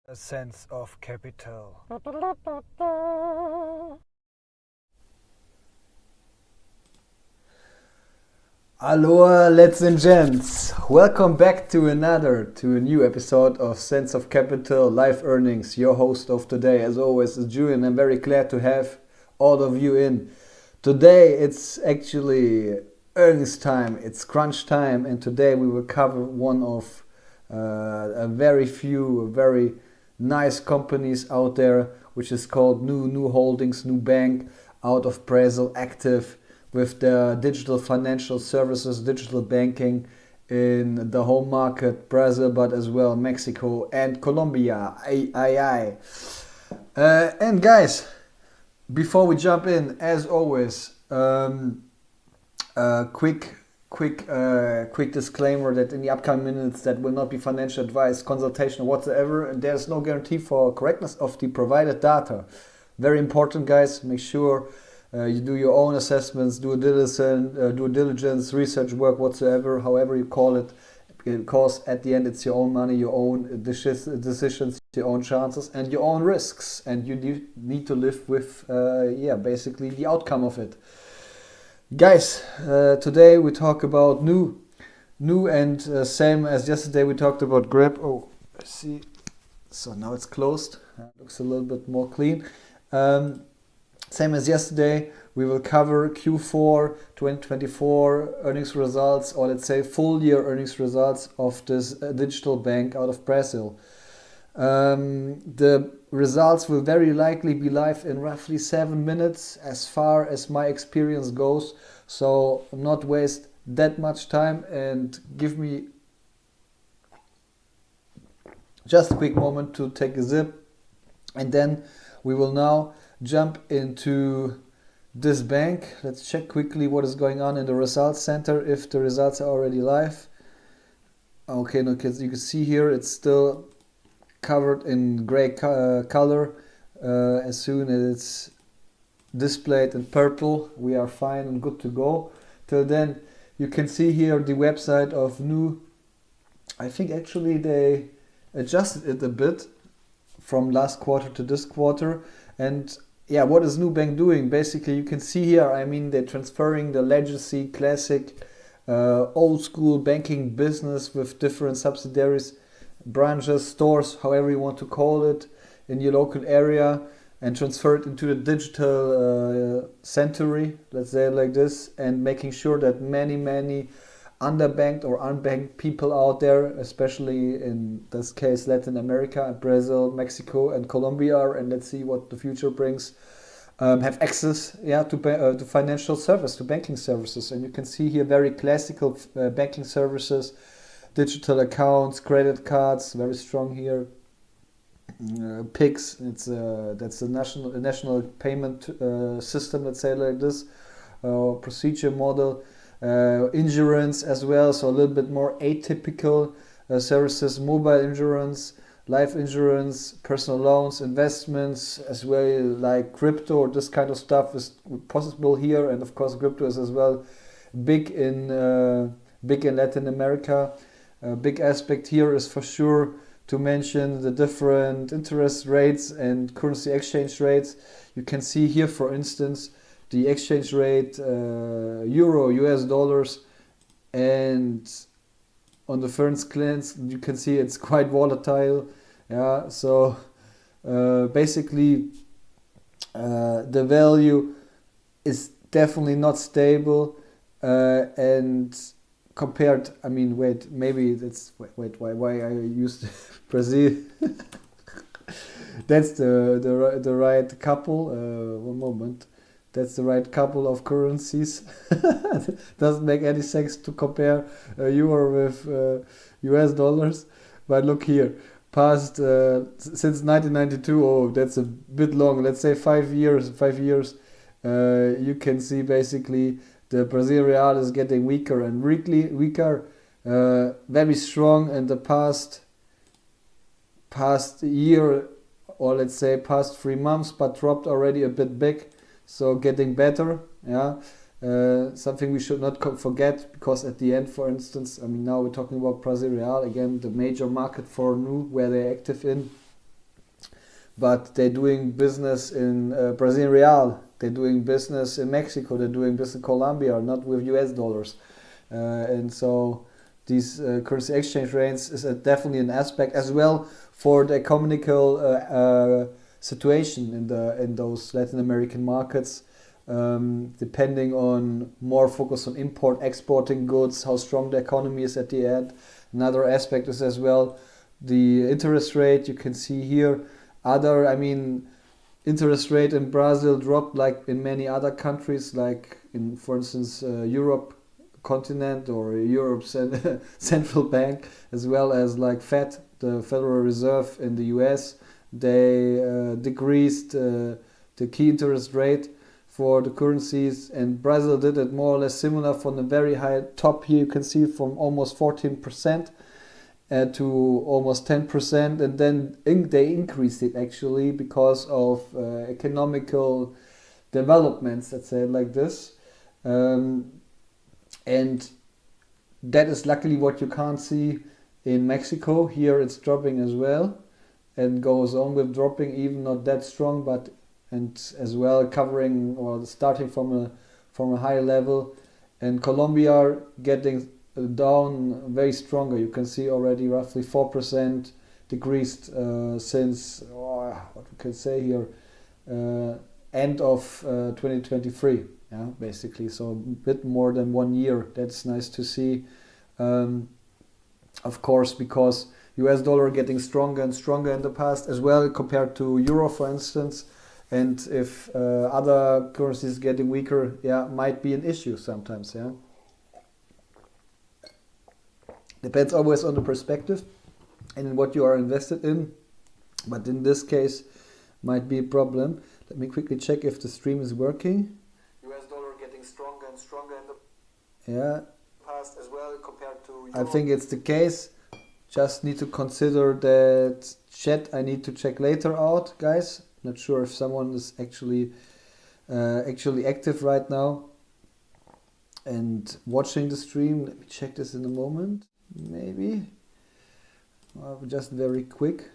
A sense of capital. Aloha, ladies and gents. Welcome back to a new episode of Sense of Capital Life Earnings. Your host of today, as always, is Julian. I'm very glad to have all of you in. Today it's actually earnings time, it's crunch time, and today we will cover one of a very nice companies out there, which is called New Holdings, New Bank, out of Brazil, active with their digital financial services, digital banking in the home market, Brazil, but as well Mexico and Colombia. And guys, before we jump in, as always, quick disclaimer that in the upcoming minutes that will not be financial advice, consultation, or whatsoever, and there's no guarantee for correctness of the provided data. Very important, guys. Make sure you do your own assessments, due diligence, research work, whatsoever, however you call it, because at the end it's your own money, your own decisions, your own chances, and your own risks, and you need to live with, basically the outcome of it. Guys, today we talk about new and same as yesterday we talked about Grab. Oh, I see. So now it's closed. Looks a little bit more clean. Same as yesterday, we will cover Q4 2024 earnings results, or let's say full year earnings results of this digital bank out of Brazil. The results will very likely be live in roughly 7 minutes as far as my experience goes, so not waste that much time and give me just a quick moment to take a sip, and then we will now jump into this bank. Let's check quickly what is going on in the results center, if the results are already live. Okay, no, kids, you can see here it's still covered in gray color. As soon as it's displayed in purple, we are fine and good to go. Till then, you can see here the website of New. I think actually they adjusted it a bit from last quarter to this quarter. And yeah, what is New Bank doing? Basically, you can see here, I mean, they're transferring the legacy, classic, old school banking business with different subsidiaries, branches, stores, however you want to call it, in your local area, and transfer it into the digital century, let's say it like this, and making sure that many underbanked or unbanked people out there, especially in this case Latin America, Brazil, Mexico, and Colombia, and let's see what the future brings, have access to financial service, to banking services. And you can see here very classical banking services, digital accounts, credit cards, very strong here. PIX, that's a national payment system, let's say like this, procedure model. Insurance as well, so a little bit more atypical services, mobile insurance, life insurance, personal loans, investments, as well like crypto, or this kind of stuff is possible here. And of course crypto is as well big in Latin America. A big aspect here is for sure to mention the different interest rates and currency exchange rates. You can see here, for instance, the exchange rate euro, US dollars, and on the first glance you can see it's quite volatile. Yeah, so basically the value is definitely not stable, and compared, I mean, why I used Brazil. That's the right couple. One moment. That's the right couple of currencies. Doesn't make any sense to compare euro with US dollars. But look here, past since 1992. Oh, that's a bit long. Let's say 5 years. You can see basically the Brazilian real is getting weaker and weaker. Very strong in the past year, or let's say past 3 months, but dropped already a bit big. So getting better, yeah. Something we should not forget, because at the end, for instance, I mean, now we're talking about Brazil Real, again, the major market for New, where they're active in. but they're doing business in Brazilian real, they're doing business in Mexico, they're doing business in Colombia, not with US dollars. And so these currency exchange rates is definitely an aspect as well for the economical situation in those Latin American markets. Depending on more focus on import exporting goods, how strong the economy is at the end. Another aspect is as well the interest rate. You can see here interest rate in Brazil dropped like in many other countries, like in, for instance, Europe continent or Europe's central bank, as well as like Fed, the Federal Reserve in the US. They decreased the key interest rate for the currencies, and Brazil did it more or less similar from the very high top here. You can see from almost 14% to almost 10%, and then they increased it actually because of economical developments, let's say it like this. And that is luckily what you can't see in Mexico. Here it's dropping as well and goes on with dropping, even not that strong, but and as well covering or starting from a high level. And Colombia getting down very stronger. You can see already roughly 4% decreased since what we can say here end of 2023. Yeah, basically, so a bit more than 1 year. That's nice to see. Of course, because US dollar getting stronger and stronger in the past as well compared to euro, for instance. And if other currencies getting weaker, yeah, might be an issue sometimes. Yeah, depends always on the perspective and what you are invested in. But in this case, might be a problem. Let me quickly check if the stream is working. US dollar getting stronger and stronger in the past as well compared to euro. I think it's the case. Just need to consider that chat. I need to check later out, guys. Not sure if someone is actually active right now and watching the stream. Let me check this in a moment. Maybe. Just very quick.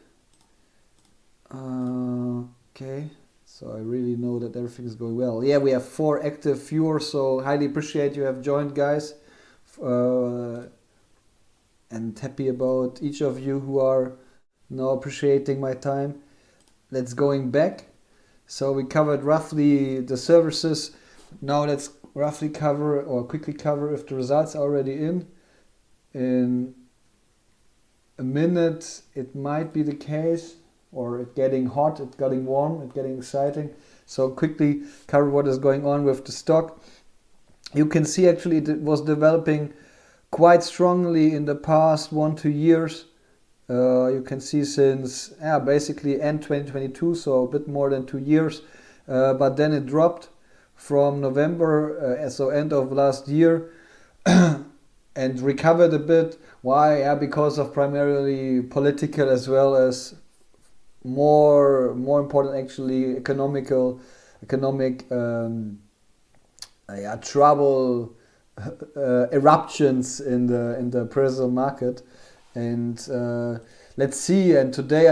Okay. So I really know that everything is going well. Yeah, we have 4 active viewers, so highly appreciate you have joined, guys. And happy about each of you who are now appreciating my time. Let's going back. So we covered roughly the services. Now let's roughly cover or quickly cover if the results are already in. In a minute, it might be the case, or it's getting hot, it's getting warm, it's getting exciting. So quickly cover what is going on with the stock. You can see actually it was developing quite strongly in the past 1-2 years. You can see since basically end 2022, so a bit more than 2 years. But then it dropped from November, so end of last year, and recovered a bit. Why? Yeah, because of primarily political as well as more important actually economic trouble, eruptions in the Brazil market. And let's see. And today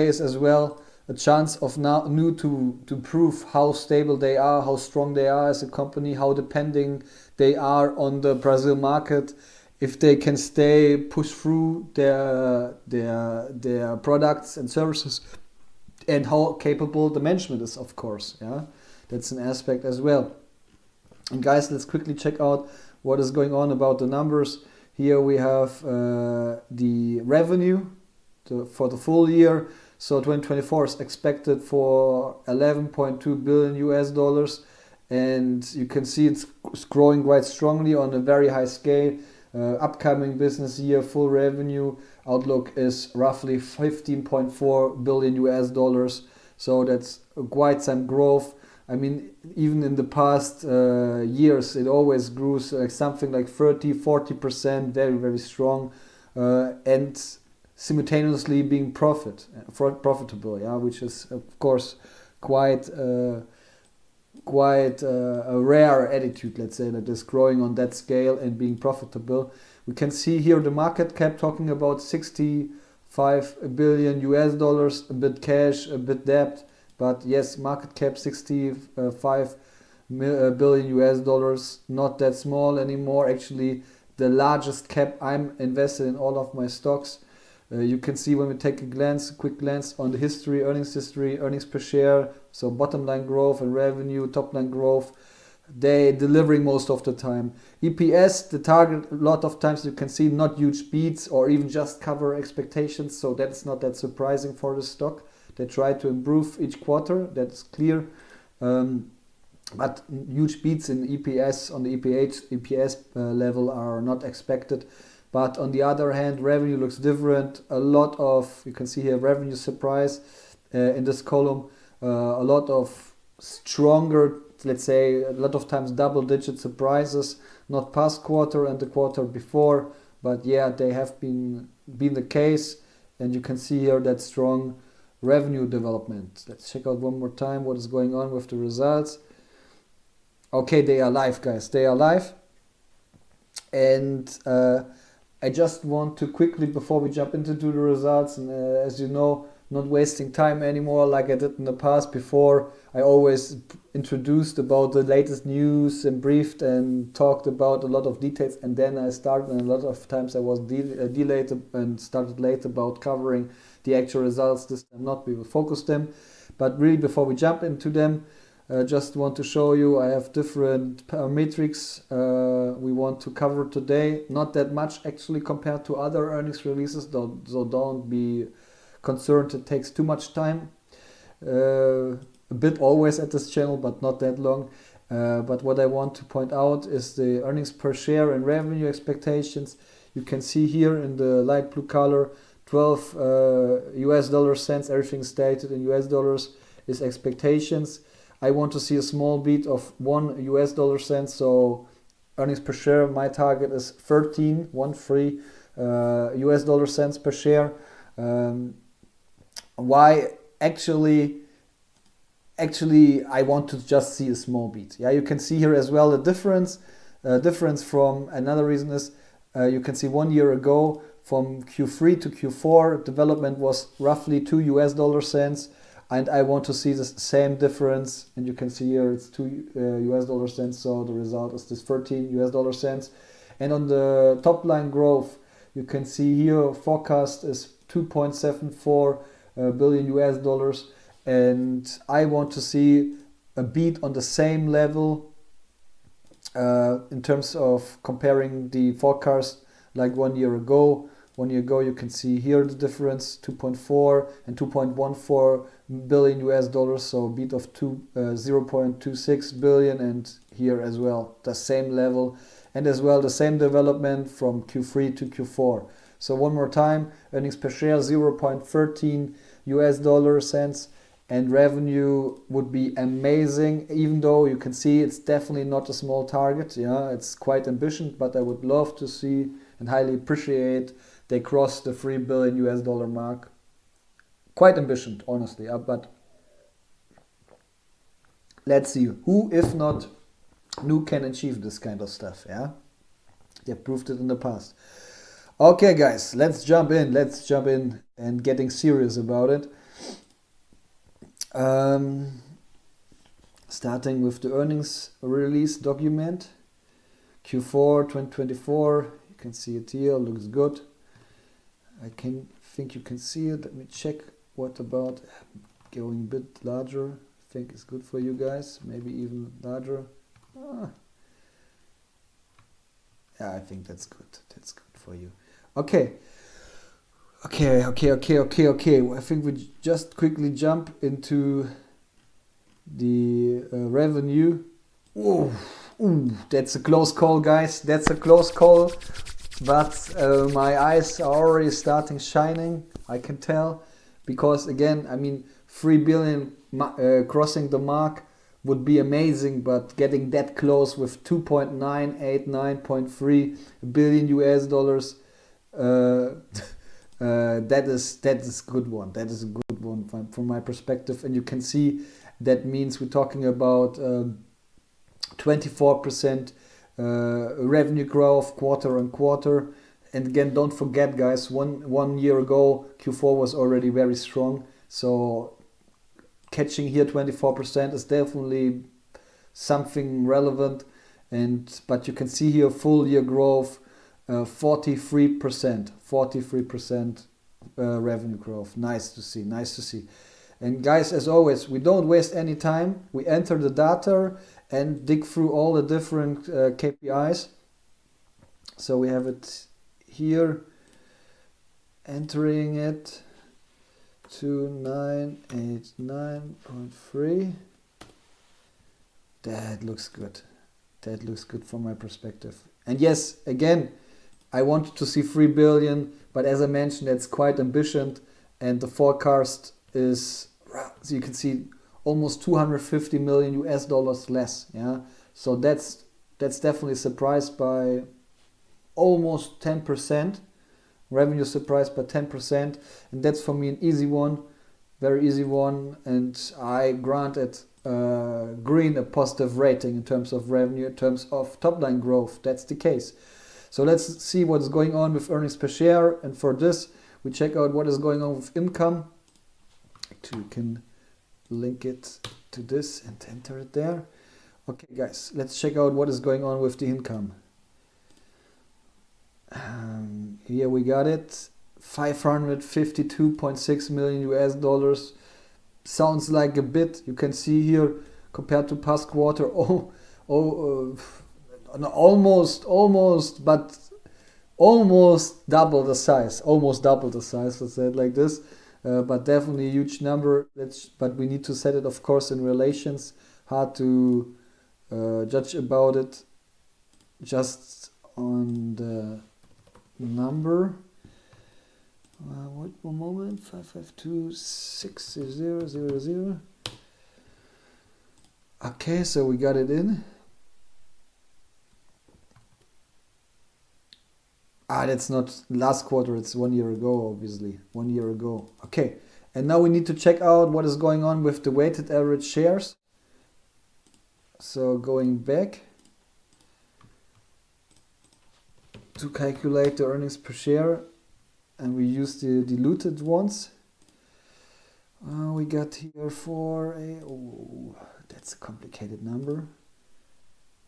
is as well a chance of new to prove how stable they are, how strong they are as a company, how depending they are on the Brazil market, if they can push through their products and services, and how capable the management is, of course. Yeah, that's an aspect as well. And guys, let's quickly check out what is going on about the numbers. Here we have the revenue for the full year. So 2024 is expected for 11.2 billion US dollars, and you can see it's growing quite strongly on a very high scale. Upcoming business year full revenue outlook is roughly 15.4 billion US dollars. So that's quite some growth. I mean, even in the past years, it always grew something like 30-40%, very, very strong, and simultaneously being profitable, yeah, which is of course quite a rare attitude, let's say, that is growing on that scale and being profitable. We can see here the market cap talking about 65 $5 billion US dollars, a bit cash, a bit debt, but yes, market cap 65 billion US dollars, not that small anymore. Actually, the largest cap I'm invested in all of my stocks. You can see when we take a quick glance on the history, earnings per share, so bottom line growth and revenue, top line growth, they delivering most of the time. EPS, the target, a lot of times you can see not huge beats or even just cover expectations, so that's not that surprising for the stock. They try to improve each quarter, that's clear. But huge beats in EPS on the EPS level are not expected. But on the other hand, revenue looks different. A lot of, you can see here, revenue surprise in this column. A lot of stronger, let's say, a lot of times double-digit surprises. Not past quarter and the quarter before, but yeah, they have been the case. And you can see here that strong revenue development. Let's check out one more time what is going on with the results. Okay, they are live, guys. They are live. And I just want to quickly, before we jump into the results, and as you know, not wasting time anymore like I did in the past. Before, I always introduced about the latest news and briefed and talked about a lot of details, and then I started, and a lot of times I was delayed and started late about covering the actual results. This time not, we will focus them. But really, before we jump into them, just want to show you I have different parametrics we want to cover today. Not that much actually compared to other earnings releases, so don't be concerned it takes too much time. A bit always at this channel, but not that long. But what I want to point out is the earnings per share and revenue expectations. You can see here in the light blue color, 12 US dollar cents, everything stated in US dollars is expectations. I want to see a small beat of 1 US dollar cent, so earnings per share, my target is 13 US dollar cents per share. Why? Actually I want to just see a small beat. Yeah, you can see here as well the difference from another reason is you can see 1 year ago from Q3 to Q4 development was roughly 2 US dollar cents. And I want to see the same difference, and you can see here it's 2 US dollar cents, so the result is this 13 US dollar cents. And on the top line growth, you can see here forecast is 2.74 billion US dollars, and I want to see a beat on the same level in terms of comparing the forecast like 1 year ago. 1 year ago, you can see here the difference, 2.4 and 2.14 billion US dollars, so a beat of 0.26 billion, and here as well the same level, and as well the same development from Q3 to Q4. So one more time, earnings per share 0.13 US dollar cents, and revenue would be amazing, even though you can see it's definitely not a small target. Yeah, it's quite ambitious, but I would love to see and highly appreciate they crossed the 3 billion US dollar mark. Quite ambitious, honestly, but let's see who, if not who, can achieve this kind of stuff. Yeah, they proved it in the past. Okay, guys, let's jump in and getting serious about it. Starting with the earnings release document, Q4 2024. You can see it here, looks good. I think you can see it. Let me check. What about going a bit larger? I think it's good for you guys. Maybe even larger. Yeah, I think that's good. That's good for you. Okay. I think we just quickly jump into the revenue. Ooh, that's a close call, guys. That's a close call. But my eyes are already starting shining, I can tell, because again, I mean, 3 billion crossing the mark would be amazing, but getting that close with 2.989.3 billion US dollars, that is good one. That is a good one from my perspective, and you can see that means we're talking about 24%. Revenue growth quarter on quarter, And again, don't forget, guys, one year ago, Q4 was already very strong. So catching here 24% is definitely something relevant. But you can see here full year growth, 43% revenue growth. Nice to see, nice to see. And guys, as always, we don't waste any time. We enter the data and dig through all the different KPIs. So we have it here, entering it to 989.3. That looks good. That looks good from my perspective. And yes, again, I wanted to see 3 billion, but as I mentioned, it's quite ambitious, and the forecast is, as you can see, almost 250 million US dollars less. Yeah, so that's definitely surprised by almost 10%. Revenue surprised by 10%, and that's for me an easy one, very easy one, and I granted Green a positive rating in terms of revenue, in terms of top line growth. That's the case. So let's see what's going on with earnings per share, and for this we check out what is going on with income. Actually, we can link it to this and enter it there. Okay guys, let's check out what is going on with the income. Here we got it, 552.6 million US dollars. Sounds like a bit. You can see here compared to past quarter, almost double the size. Almost double the size. Let's say it like this. But definitely a huge number. But we need to set it, of course, in relations. Hard to judge about it just on the number. Wait one moment. 5526000. Okay, so we got it in. That's not last quarter, it's 1 year ago, obviously. 1 year ago. Okay, and now we need to check out what is going on with the weighted average shares. So going back to calculate the earnings per share, and we use the diluted ones. We got here that's a complicated number,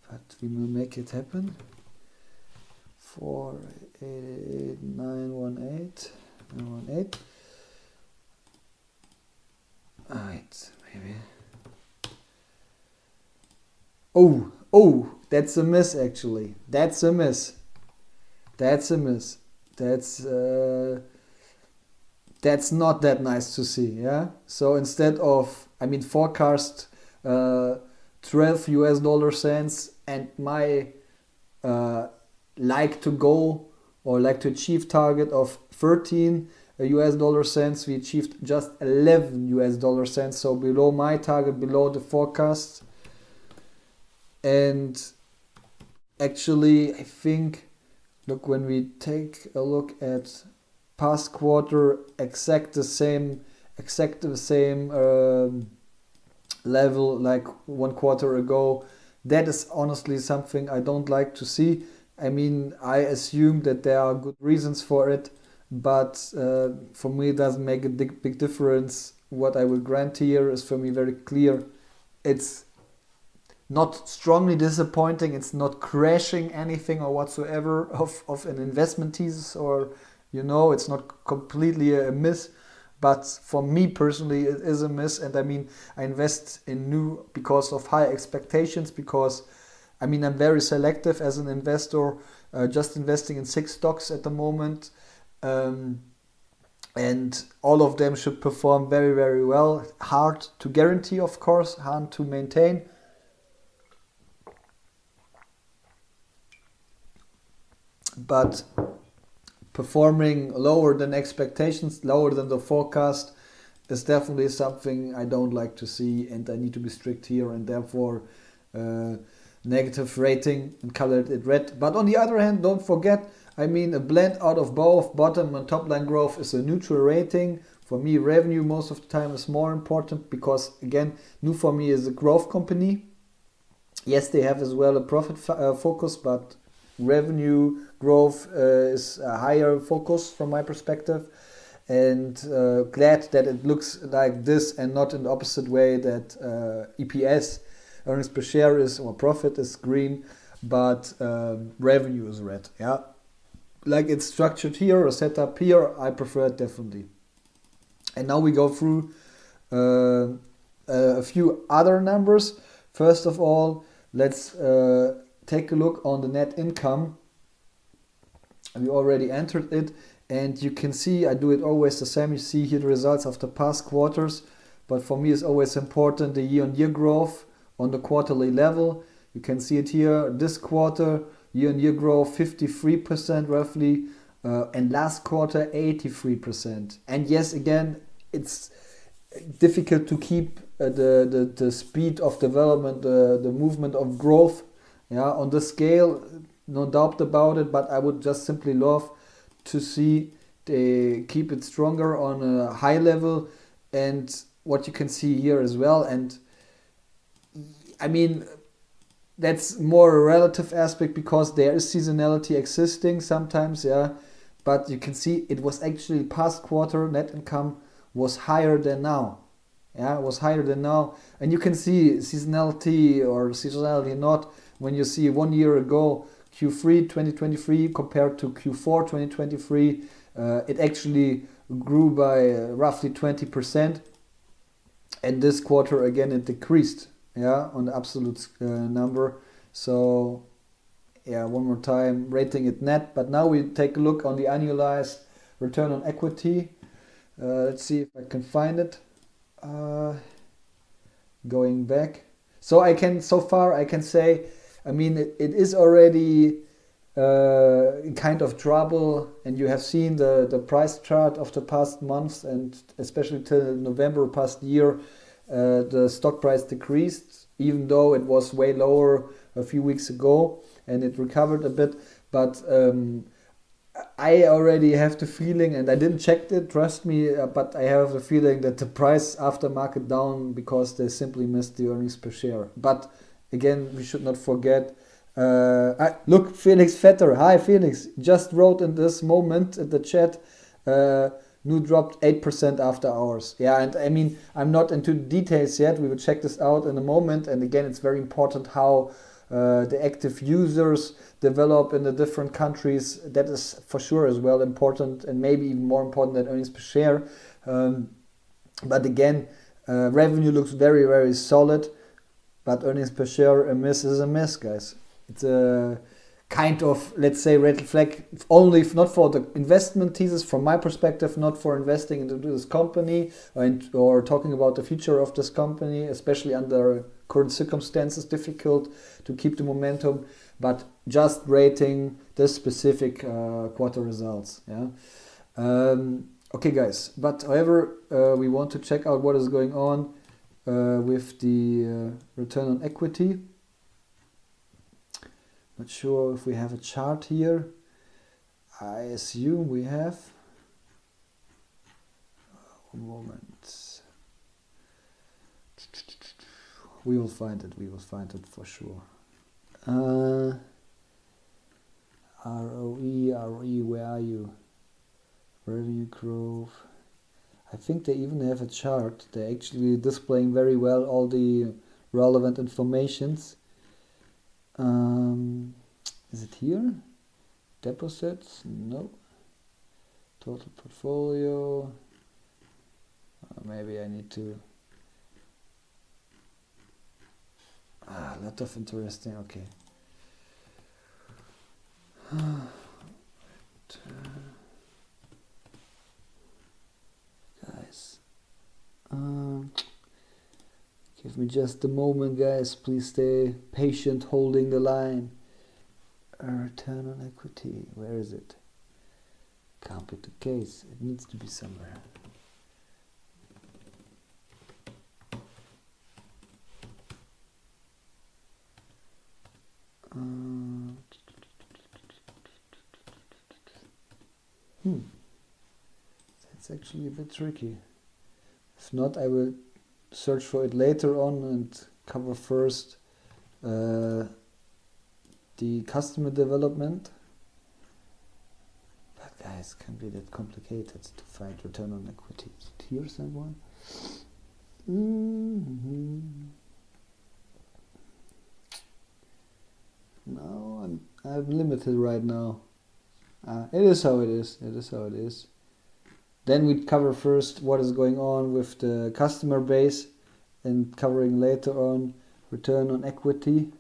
but we will make it happen. 488,918. Alright, maybe. Oh, that's a miss actually. That's a miss. That's not that nice to see, yeah? So instead of, forecast 12 US dollar cents, and my like to achieve target of 13 US dollar cents, we achieved just 11 US dollar cents, so below my target, below the forecast. And actually, I think, look, when we take a look at past quarter, exact the same level like 1 quarter ago. That is honestly something I don't like to see. I assume that there are good reasons for it, but for me it doesn't make a big difference. What I will grant here is for me very clear. It's not strongly disappointing, it's not crashing anything or whatsoever of an investment thesis, or it's not completely a miss, but for me personally it is a miss. And I invest in new because of high expectations, because I'm very selective as an investor, just investing in 6 stocks at the moment, and all of them should perform very, very well. Hard to guarantee, of course, hard to maintain. But performing lower than expectations, lower than the forecast, is definitely something I don't like to see, and I need to be strict here, and therefore negative rating and colored it red. But on the other hand, don't forget, a blend out of both bottom and top line growth is a neutral rating. For me, revenue most of the time is more important, because again, Nu for me is a growth company. Yes, they have as well a profit focus, but revenue growth is a higher focus from my perspective, and glad that it looks like this and not in the opposite way, that EPS, earnings per share, is, or profit is green, but revenue is red. Yeah, like it's structured here or set up here, I prefer it definitely. And now we go through a few other numbers. First of all, let's take a look on the net income. We already entered it, and you can see I do it always the same. You see here the results of the past quarters, but for me it's always important the year-on-year growth on the quarterly level. You can see it here, this quarter year-on-year growth 53% roughly, and last quarter 83%. And yes, again, it's difficult to keep the speed of development, the movement of growth, yeah, on the scale, no doubt about it, but I would just simply love to see they keep it stronger on a high level. And what you can see here as well, and I mean, that's more a relative aspect because there is seasonality existing sometimes, yeah, but you can see it was actually past quarter net income was higher than now. Yeah, it was higher than now. And you can see seasonality or seasonality not when you see 1 year ago, Q3 2023 compared to Q4 2023, it actually grew by roughly 20%. And this quarter again it decreased, yeah, on the absolute number. So yeah, one more time, rating it net. But now we take a look on the annualized return on equity. Let's see if I can find it. Going back, so far I can say, I mean, it is already in kind of trouble, and you have seen the price chart of the past months, and especially till November past year, the stock price decreased, even though it was way lower a few weeks ago, and it recovered a bit. But I already have the feeling, and I didn't check it, trust me, but I have the feeling that the price after market down because they simply missed the earnings per share. But again, we should not forget. Look, Felix Vetter. Hi, Felix. Just wrote in this moment in the chat. Nu dropped 8% after hours. Yeah, and I mean, I'm not into details yet. We will check this out in a moment. And again, it's very important how the active users develop in the different countries. That is for sure as well important, and maybe even more important than earnings per share. But again, revenue looks very, very solid, but earnings per share, a miss is a miss, guys. It's a kind of, let's say, red flag, only if not for the investment thesis, from my perspective, not for investing into this company or talking about the future of this company, especially under current circumstances, difficult to keep the momentum, but just rating this specific quarter results. Yeah. Okay, guys, but however, we want to check out what is going on with the return on equity. Not sure if we have a chart here. I assume we have. One moment. We will find it. We will find it for sure. ROE, where are you? Revenue growth. I think they even have a chart. They're actually displaying very well all the relevant informations. Is it here? Deposits? No. Total portfolio. Maybe I need to. A lot of interesting. Okay. Guys. Give me just a moment, guys. Please stay patient, holding the line. Return on equity. Where is it? Can't be the case. It needs to be somewhere. That's actually a bit tricky. If not, I will search for it later on and cover first the the customer development. But guys, it can be that complicated to find return on equity. Is it here somewhere? No, I'm limited right now. It is how it is. It is how it is. Then we cover first what is going on with the customer base and covering later on return on equity.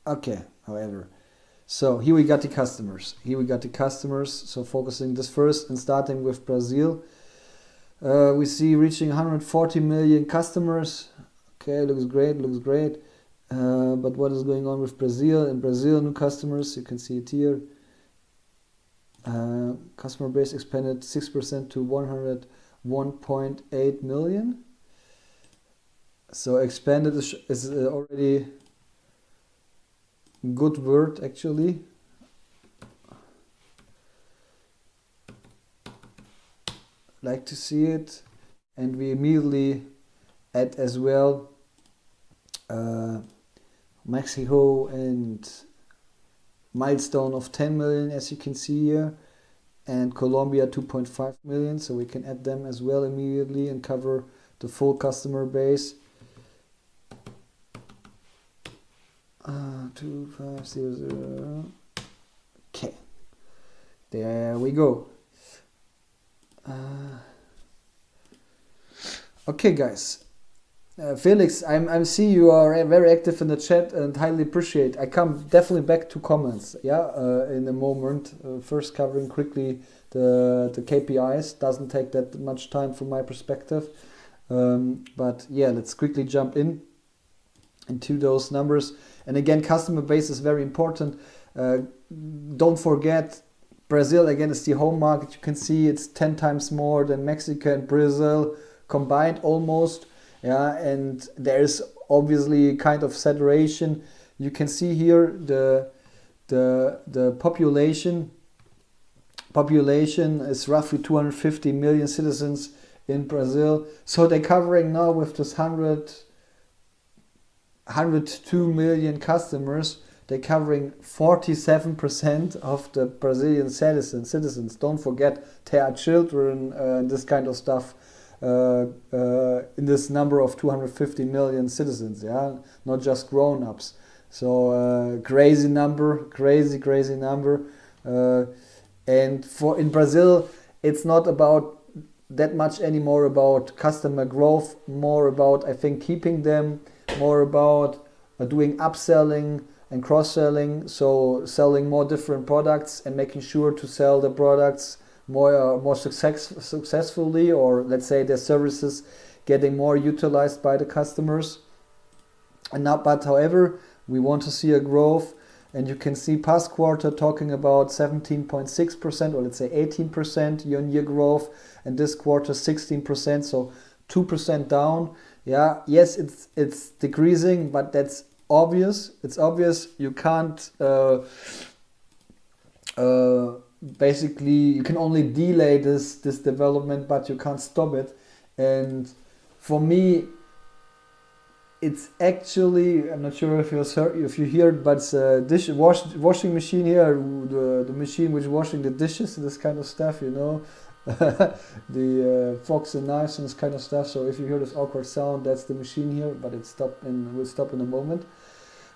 Okay, however. So here we got the customers. So focusing this first and starting with Brazil. We see reaching 140 million customers. Okay, looks great. But what is going on with Brazil? In Brazil, new customers, you can see it here. Customer base expanded 6% to 101.8 million. So expanded is already good word actually. Like to see it, and we immediately add as well Mexico and milestone of 10 million, as you can see here, and Colombia 2.5 million, so we can add them as well immediately and cover the full customer base. 2500. Okay, there we go. Okay, guys. Felix, I see you are very active in the chat and highly appreciate. I come definitely back to comments, in a moment. First covering quickly the KPIs. Doesn't take that much time from my perspective. But yeah, let's quickly jump into those numbers. And again, customer base is very important. Don't forget, Brazil again is the home market. You can see it's 10 times more than Mexico and Brazil combined almost. Yeah, and there is obviously kind of saturation. You can see here the population is roughly 250 million citizens in Brazil. So they're covering now with this 102 million customers. They're covering 47% of the Brazilian citizens. Don't forget, there are children and this kind of stuff. In this number of 250 million citizens, not just grown-ups. So crazy number. And in Brazil, it's not about that much anymore about customer growth, more about, I think, keeping them, more about doing upselling and cross-selling, so selling more different products and making sure to sell the products more successfully, or let's say their services getting more utilized by the customers. And now, but however, we want to see a growth, and you can see past quarter talking about 17.6%, or let's say 18% year-on-year growth, and this quarter 16%, so 2% down. Yeah, yes, it's decreasing, but that's obvious. It's obvious. You can't basically, you can only delay this development, but you can't stop it. And for me, it's actually, I'm not sure if you hear it, but it's a washing machine here, the machine which washing the dishes and this kind of stuff, the forks and knives and this kind of stuff. So if you hear this awkward sound, that's the machine here, but it stopped and will stop in a moment.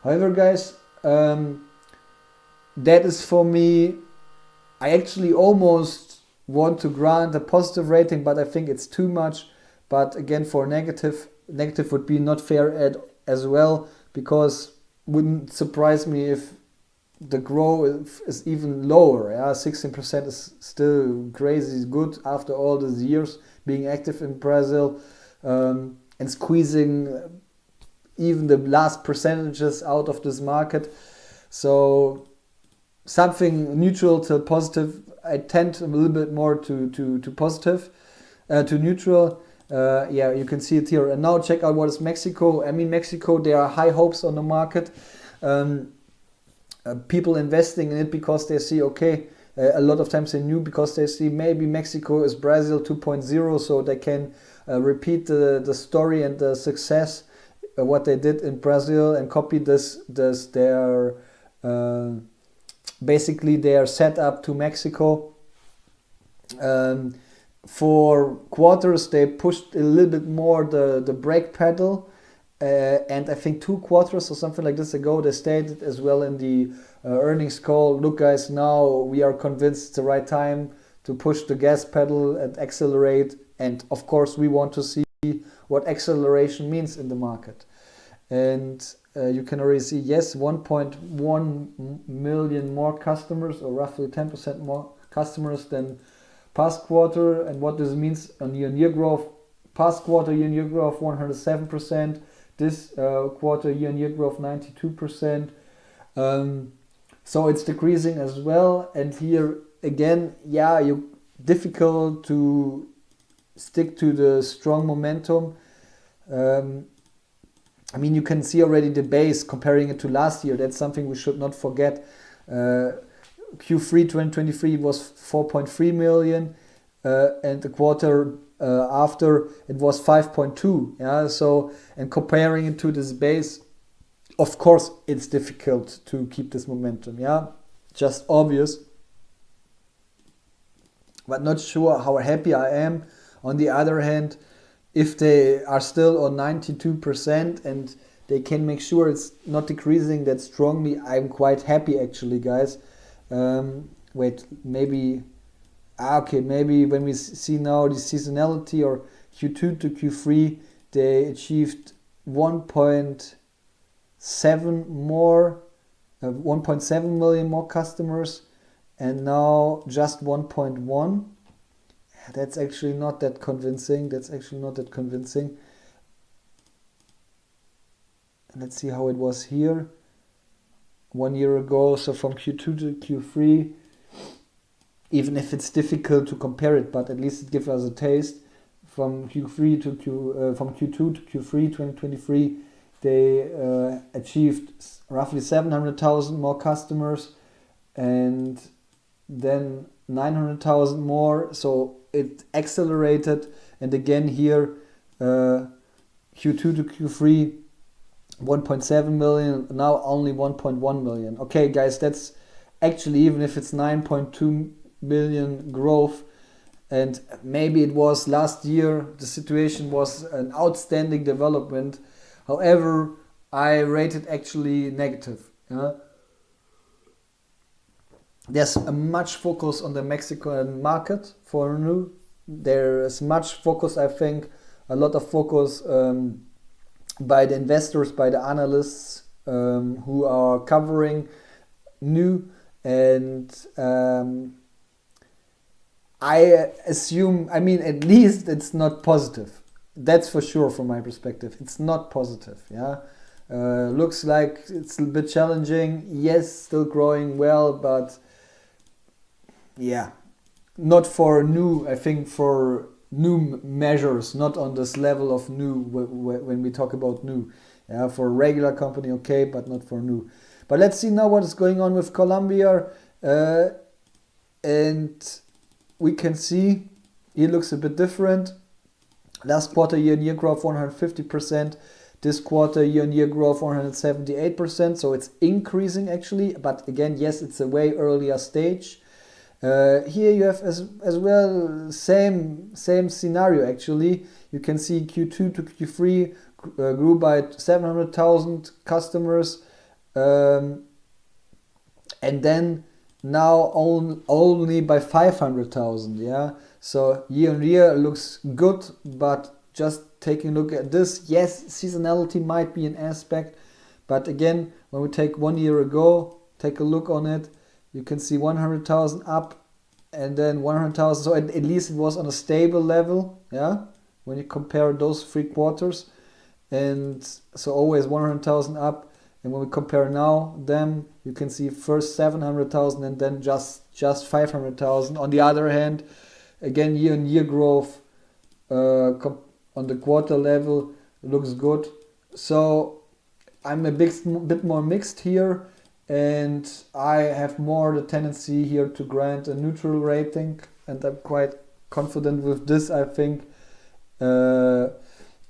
However, guys, that is for me. I actually almost want to grant a positive rating, but I think it's too much. But again, for negative would be not fair as well, because wouldn't surprise me if the growth is even lower. 16% is still crazy good after all these years being active in Brazil, and squeezing even the last percentages out of this market. So something neutral to positive. I tend a little bit more to positive, to neutral. You can see it here. And now check out what is Mexico. I mean, Mexico, there are high hopes on the market. People investing in it because they see, a lot of times they knew, because they see maybe Mexico is Brazil 2.0, so they can repeat the story and the success what they did in Brazil and copied this their basically their setup to Mexico. For quarters, they pushed a little bit more the brake pedal, and I think 2 quarters or something like this ago, they stated as well in the earnings call, look guys, now we are convinced it's the right time to push the gas pedal and accelerate, and of course we want to see what acceleration means in the market. And you can already see, yes, 1.1 million more customers, or roughly 10% more customers than past quarter. And what this means on year-on-year growth: past quarter year-on-year growth 107%, this quarter year-on-year growth 92%. So it's decreasing as well. And here again, yeah, difficult to stick to the strong momentum. I mean, you can see already the base comparing it to last year. That's something we should not forget. Q3 2023 was 4.3 million, and the quarter after it was 5.2. Yeah, so, and comparing it to this base, of course, it's difficult to keep this momentum. Yeah, just obvious. But not sure how happy I am. On the other hand, if they are still on 92% and they can make sure it's not decreasing that strongly, I'm quite happy actually, guys. Wait, maybe, okay, maybe when we see now the seasonality, or Q2 to Q3, they achieved 1.7 million more customers, and now just 1.1. That's actually not that convincing. Let's see how it was here 1 year ago. So from Q2 to Q3, even if it's difficult to compare it, but at least it gives us a taste. From Q2 to Q3 2023, they achieved roughly 700,000 more customers, and then 900,000 more. So it accelerated, and again here Q2 to Q3 1.7 million, now only 1.1 million. Okay guys, that's actually, even if it's 9.2 million growth, and maybe it was last year the situation was an outstanding development, however I rate it actually negative. There's a much focus on the Mexican market for new. There is much focus, I think, a lot of focus by the investors, by the analysts who are covering new, and I assume, I mean, at least it's not positive. That's for sure from my perspective. It's not positive. Yeah, looks like it's a bit challenging. Yes, still growing well, but yeah, not for new. I think for new measures, not on this level of new when we talk about new. Yeah, for a regular company, okay, but not for new. But let's see now what is going on with Colombia, and we can see it looks a bit different. Last quarter year-on-year growth 150%. This quarter year-on-year growth 178%. So it's increasing actually, but again, yes, it's a way earlier stage. Here you have as well same scenario actually. You can see Q2 to Q3 grew by 700,000 customers, and then now only by 500,000. Yeah, so year on year looks good, but just taking a look at this, yes, seasonality might be an aspect, but again, when we take 1 year ago, take a look on it, you can see 100,000 up and then 100,000. So at least it was on a stable level. Yeah, when you compare those 3 quarters, and so always 100,000 up. And when we compare now them, you can see first 700,000 and then just 500,000. On the other hand, again, year-on-year growth on the quarter level looks good. So I'm a bit more mixed here, and I have more the tendency here to grant a neutral rating, and I'm quite confident with this, I think.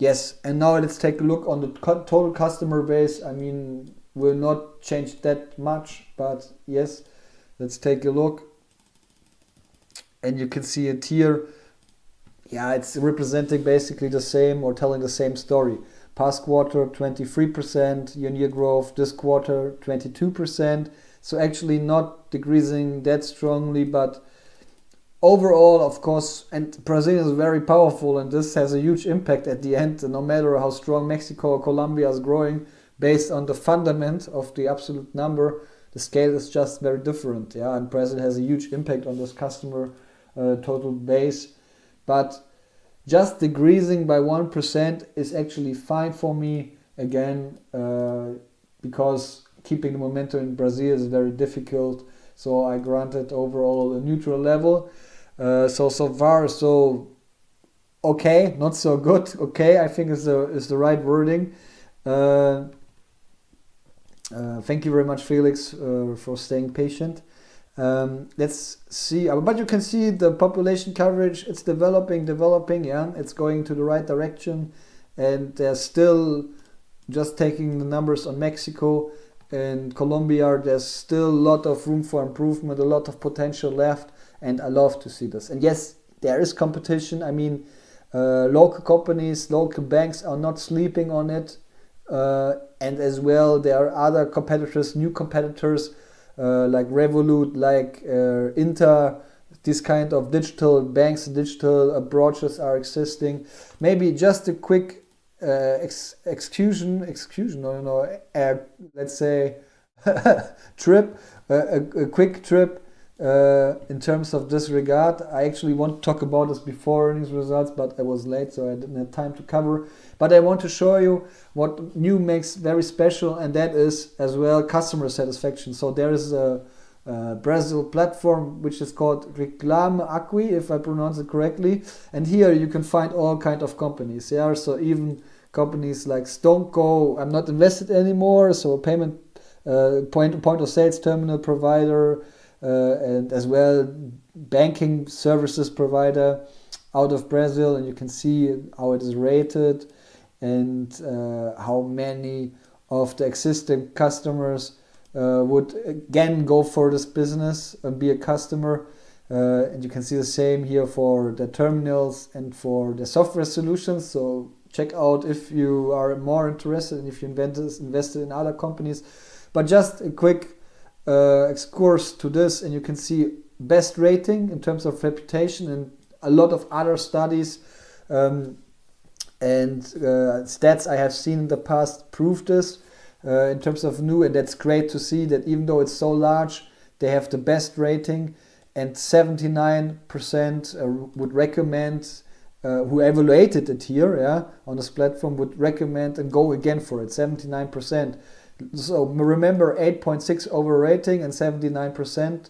Yes, and now let's take a look on the total customer base. I mean, will not change that much, but yes, let's take a look. And you can see it here. Yeah, it's representing basically the same or telling the same story. Past quarter, 23% year-on-year growth. This quarter, 22%. So actually not decreasing that strongly, but overall, of course, and Brazil is very powerful, and this has a huge impact at the end, no matter how strong Mexico or Colombia is growing, based on the fundament of the absolute number, the scale is just very different. Yeah, and Brazil has a huge impact on this customer total base. But just decreasing by 1% is actually fine for me, again, because keeping the momentum in Brazil is very difficult. So I granted overall a neutral level. So far, so okay, not so good. Okay, I think is the right wording. Thank you very much, Felix, for staying patient. Let's see, but you can see the population coverage, it's developing, yeah, it's going to the right direction, and they're still just taking the numbers on Mexico and Colombia. There's still a lot of room for improvement, a lot of potential left, and I love to see this. And yes, there is competition. I mean, local companies, local banks are not sleeping on it, and as well there are other competitors, new competitors, like Revolut, like Inter. This kind of digital banks, digital approaches are existing. Maybe just a quick let's say trip, a quick trip in terms of this regard. I actually want to talk about this before earnings results, but I was late, so I didn't have time to cover. But I want to show you what new makes very special, and that is as well customer satisfaction. So there is a Brazil platform which is called Reclame Aqui, if I pronounce it correctly, and here you can find all kind of companies. Yeah, so even companies like Stonko, I'm not invested anymore, so payment point of sales terminal provider, and as well banking services provider out of Brazil, and you can see how it is rated and how many of the existing customers would again go for this business and be a customer. And you can see the same here for the terminals and for the software solutions. So check out if you are more interested and if you invested in other companies. But just a quick excursus to this, and you can see best rating in terms of reputation, and a lot of other studies and stats I have seen in the past prove this in terms of new, and that's great to see that even though it's so large, they have the best rating, and 79% would recommend, who evaluated it here, yeah, on this platform, would recommend and go again for it. 79%. So remember, 8.6 over rating and 79%.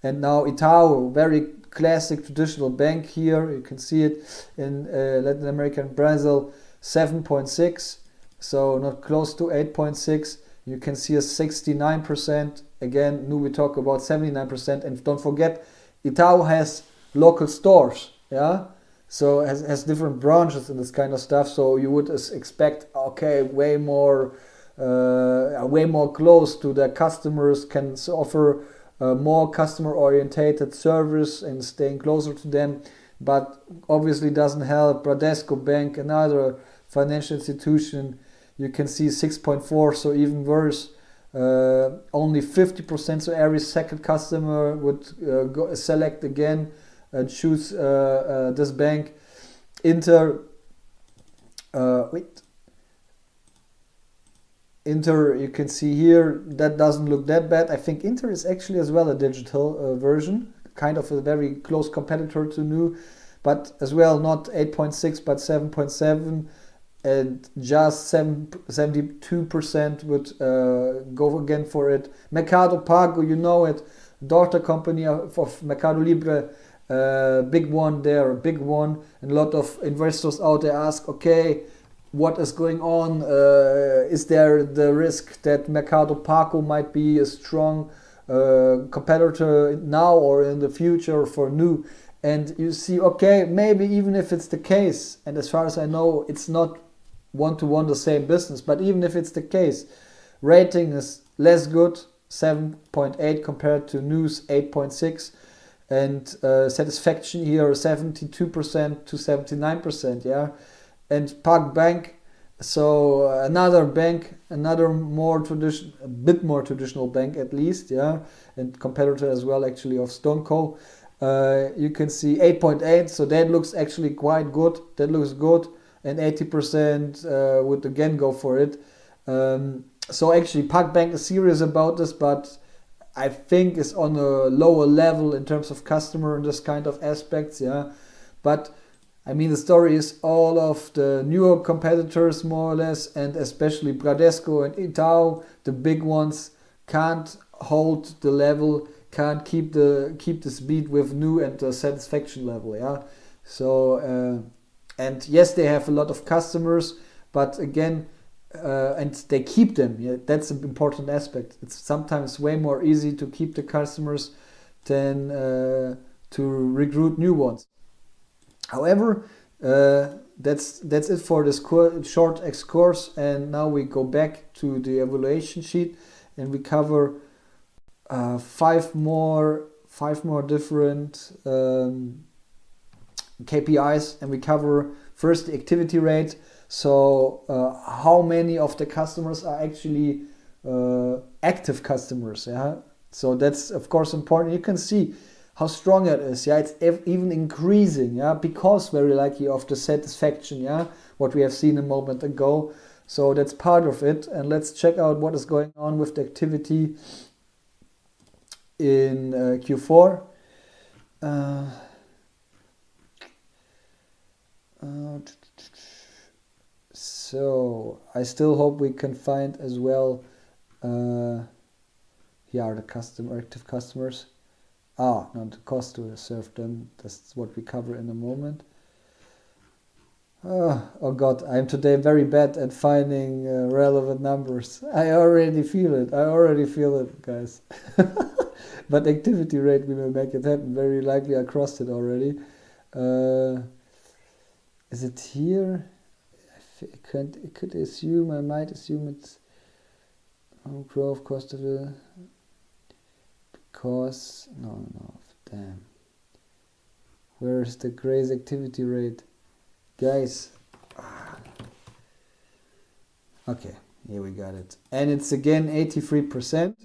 And now Itaú, very classic traditional bank here. You can see it in Latin America and Brazil, 7.6. So not close to 8.6. You can see a 69%. Again, we talk about 79%. And don't forget, Itaú has local stores. Yeah. So has different branches and this kind of stuff. So you would expect, okay, way more close to their customers, can offer more customer orientated service and staying closer to them. But obviously doesn't help. Bradesco Bank, another financial institution, you can see 6.4, so even worse. Only 50%, so every second customer would select again and choose this bank. Inter, Inter, you can see here, that doesn't look that bad. I think Inter is actually as well a digital version, kind of a very close competitor to Nu, but as well not 8.6 but 7.7, and just 72% would go again for it. Mercado Pago, you know it, daughter company of Mercado Libre, big one there, big one, and a lot of investors out there ask, okay, what is going on? Is there the risk that Mercado Pago might be a strong competitor now or in the future for Nu? And you see, okay, maybe even if it's the case, and as far as I know, it's not one-to-one the same business. But even if it's the case, rating is less good, 7.8 compared to news 8.6, and satisfaction here 72% to 79%, yeah. And Park Bank, so another bank, another more traditional, a bit more traditional bank at least, yeah, and competitor as well actually of Stoneco. You can see 8.8, so that looks actually quite good. That looks good, and 80% would again go for it. So actually, Park Bank is serious about this, but I think is on a lower level in terms of customer and this kind of aspects, yeah. But I mean, the story is all of the newer competitors, more or less, and especially Bradesco and Itaú, the big ones, can't hold the level, can't keep the speed with new and the satisfaction level, yeah. So and yes, they have a lot of customers, but again, and they keep them. Yeah, that's an important aspect. It's sometimes way more easy to keep the customers than to recruit new ones. However, that's it for this short excursus, and now we go back to the evaluation sheet, and we cover five more different KPIs, and we cover first the activity rate. So how many of the customers are actually active customers? Yeah, so that's of course important. You can see how strong it is. Yeah, it's even increasing. Yeah, because very likely of the satisfaction. Yeah, what we have seen a moment ago. So that's part of it. And let's check out what is going on with the activity in Q4. So I still hope we can find as well. Here are the active customers. Not the cost to serve them. That's what we cover in a moment. Oh God, I'm today very bad at finding relevant numbers. I already feel it, guys. But activity rate, we will make it happen. Very likely I crossed it already. Is it here? I might assume it's growth cost of the, because no, damn. Where's the crazy activity rate, guys? Okay, here we got it, and it's again 83%.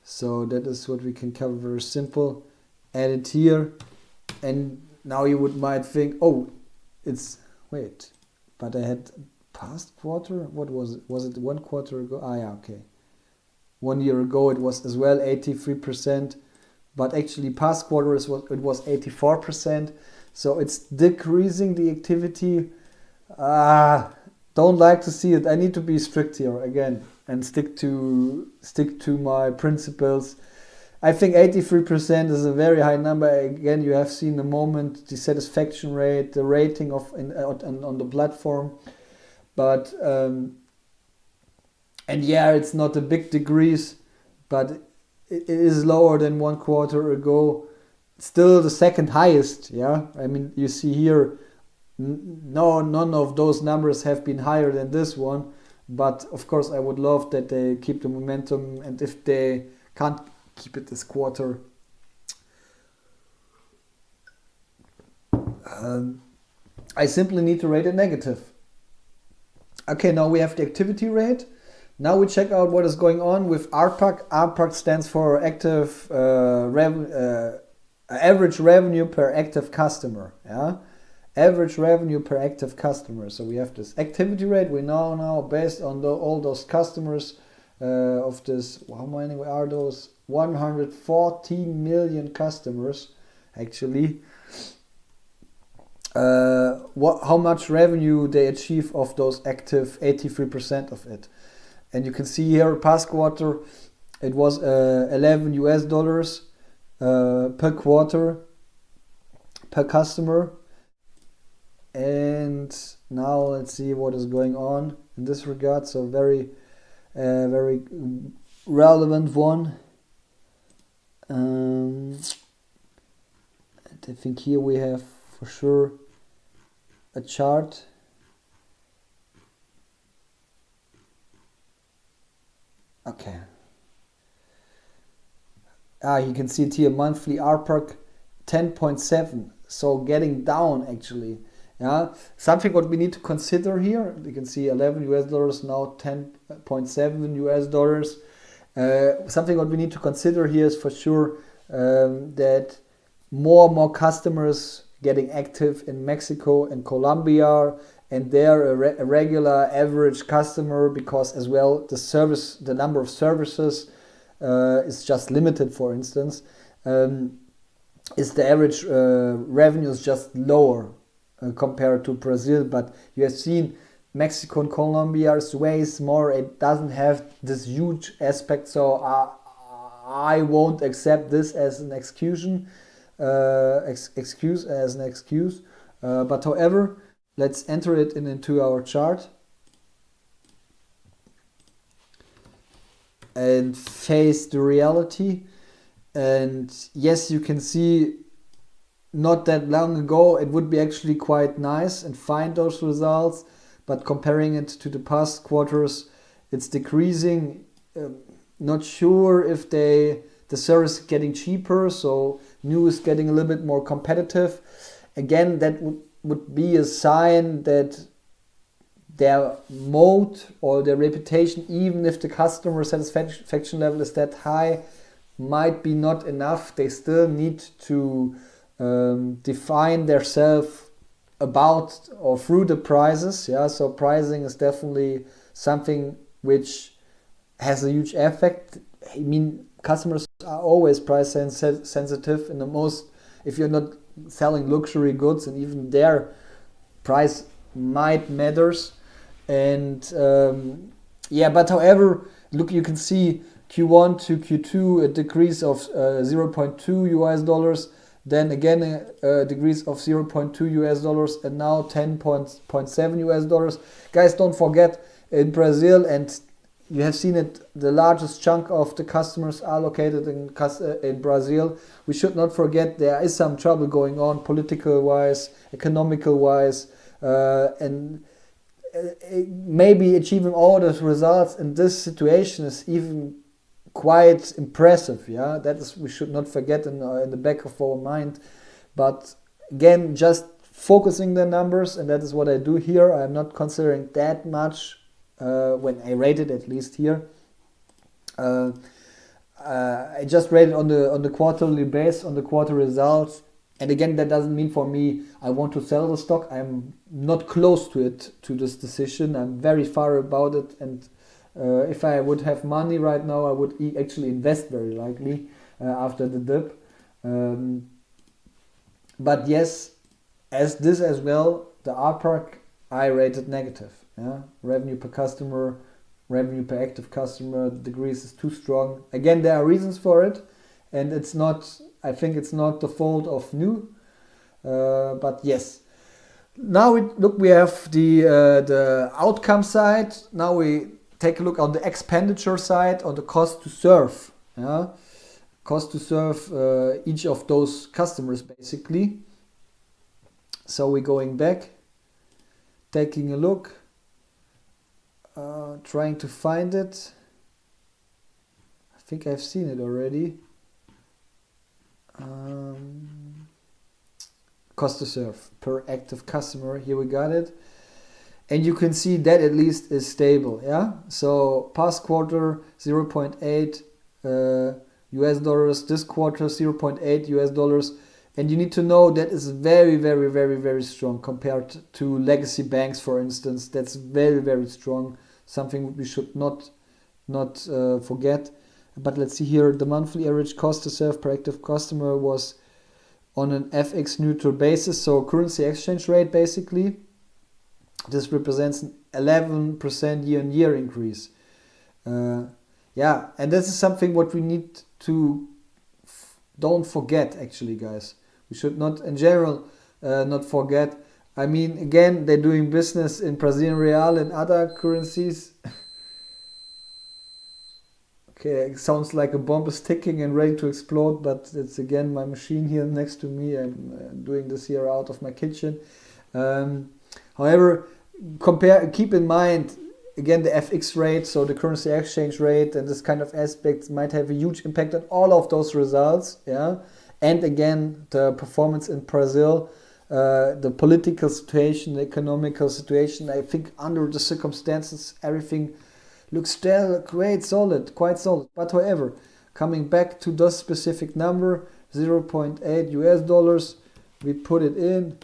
So that is what we can cover. Very simple. Add it here, and now you might think, oh, but I had past quarter. What was it? Was it 1 quarter ago? Yeah, okay. 1 year ago it was as well 83%, but actually past quarter it was 84%. So it's decreasing the activity. Don't like to see it. I need to be strict here again and stick to my principles. I think 83% is a very high number. Again, you have seen the moment, the satisfaction rate, the rating on the platform. But and yeah, it's not a big decrease, but it is lower than 1 quarter ago. Still the second highest. Yeah, I mean, you see here, none of those numbers have been higher than this one. But of course, I would love that they keep the momentum, and if they can't keep it this quarter, I simply need to rate it negative. Okay, now we have the activity rate. Now we check out what is going on with ARPAC. ARPAC stands for average revenue per active customer. Yeah, average revenue per active customer. So we have this activity rate. We know now based on all those customers of this. How many are those? 114 million customers, actually. How much revenue they achieve of those active, 83% of it. And you can see here, past quarter, it was $11 per quarter per customer. And now let's see what is going on in this regard. So very relevant one. I think here we have for sure a chart. Okay. You can see it here, monthly RPAC 10.7, so getting down actually. Yeah, something what we need to consider here. You can see $11 now 10.7 US dollars. Something what we need to consider here is for sure that more and more customers getting active in Mexico and Colombia, and they're a regular average customer, because as well the number of services is just limited. For instance, is the average revenue is just lower compared to Brazil, but you have seen Mexico and Colombia is way smaller. It doesn't have this huge aspect, so I won't accept this as an excuse. But however, let's enter it into our chart and face the reality. And yes, you can see not that long ago it would be actually quite nice and find those results, but comparing it to the past quarters, it's decreasing. Not sure if the service is getting cheaper, so new is getting a little bit more competitive. Again, that would be a sign that their mode or their reputation, even if the customer satisfaction level is that high, might be not enough. They still need to define themselves about or through the prices. Yeah, so pricing is definitely something which has a huge effect. I mean, customers are always price sensitive in the most, if you're not selling luxury goods, and even their price might matters. And but however, look, you can see Q1 to Q2 a decrease of 0.2 US dollars, then again a decrease of 0.2 US dollars, and now 10.7 US dollars. Guys, don't forget, in Brazil, and you have seen it, the largest chunk of the customers are located in Brazil. We should not forget there is some trouble going on political wise, economical wise, and maybe achieving all those results in this situation is even quite impressive. Yeah, that is, we should not forget in the back of our mind. But again, just focusing the numbers, and that is what I do here. I'm not considering that much when I rate it, at least here. I just rate it on the quarterly base, on the quarter results. And again, that doesn't mean for me I want to sell the stock. I'm not close to it, to this decision. I'm very far about it, and if I would have money right now, I would actually invest very likely after the dip. But yes, as this as well, the RPAC I rated negative. Yeah, revenue per customer, revenue per active customer decrease is too strong. Again, there are reasons for it, and it's not. I think it's not the fault of new, but yes. Now we have the outcome side. Now we take a look on the expenditure side, on the cost to serve. Yeah, cost to serve each of those customers basically. So we're going back, taking a look, trying to find it. I think I've seen it already. Cost to serve per active customer, here we got it, and you can see that at least is stable. Yeah, so past quarter 0.8 US dollars, this quarter 0.8 US dollars, and you need to know that is very, very, very, very strong compared to legacy banks, for instance. That's very, very strong, something we should not forget. But let's see here, the monthly average cost to serve per active customer was on an FX neutral basis, so currency exchange rate basically. This represents an 11% year-on-year increase. Yeah, and this is something what we need to don't forget actually, guys. We should not, in general, not forget. I mean, again, they're doing business in Brazilian real and other currencies. Okay, it sounds like a bomb is ticking and ready to explode, but it's again my machine here next to me. I'm doing this here out of my kitchen. However, keep in mind, again, the FX rate, so the currency exchange rate and this kind of aspects might have a huge impact on all of those results. Yeah, and again, the performance in Brazil, the political situation, the economical situation. I think under the circumstances, everything looks still quite solid. But however, coming back to the specific number, 0.8 US dollars, we put it in.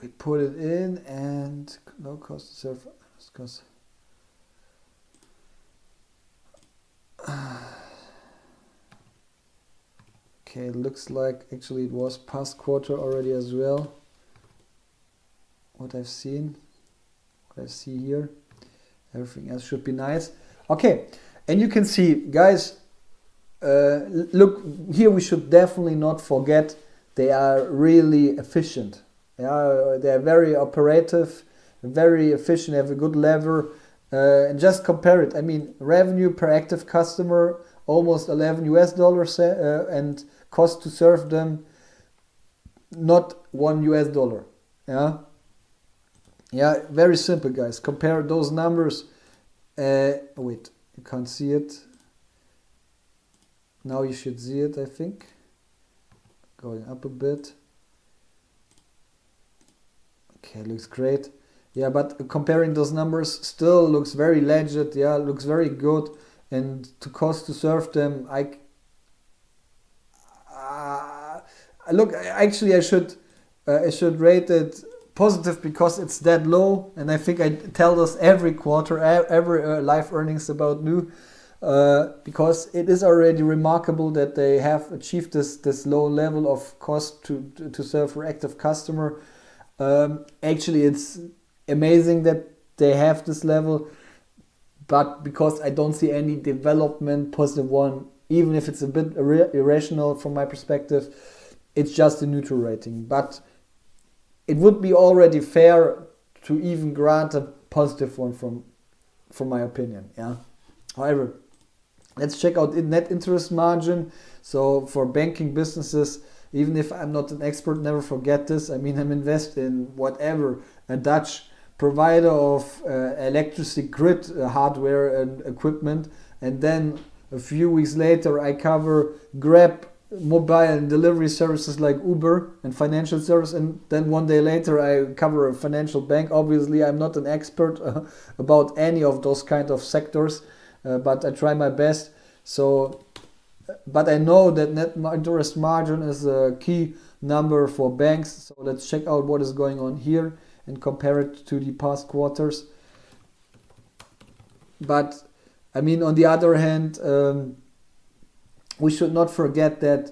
We put it in and no cost to serve. Cost. Okay, it looks like actually it was past quarter already as well. What I see here. Everything else should be nice. Okay, and you can see, guys, look, here we should definitely not forget they are really efficient. Yeah, they're very operative, very efficient, have a good lever. And just compare it. I mean, revenue per active customer, almost 11 US dollars, and cost to serve them, not 1 US dollar. Yeah. Yeah, very simple, guys. Compare those numbers. Wait, you can't see it. Now you should see it, I think. Going up a bit. Okay, looks great. Yeah, but comparing those numbers still looks very legit. Yeah, looks very good. And to cost to serve them, look. Actually, I should rate it positive because it's that low. And I think I tell this every quarter, every live earnings about new, because it is already remarkable that they have achieved this low level of cost to serve for active customer. Actually, it's amazing that they have this level, but because I don't see any development, positive one, even if it's a bit irrational from my perspective, it's just a neutral rating. But it would be already fair to even grant a positive one from my opinion. Yeah. However, let's check out net interest margin. So for banking businesses, even if I'm not an expert, never forget this. I mean, I'm invested in whatever, a Dutch provider of electricity grid hardware and equipment, and then a few weeks later I cover Grab mobile and delivery services like Uber and financial service, and then one day later I cover a financial bank. Obviously, I'm not an expert about any of those kind of sectors, but I try my best. So, but I know that net interest margin is a key number for banks. So let's check out what is going on here and compare it to the past quarters. But I mean, on the other hand, we should not forget that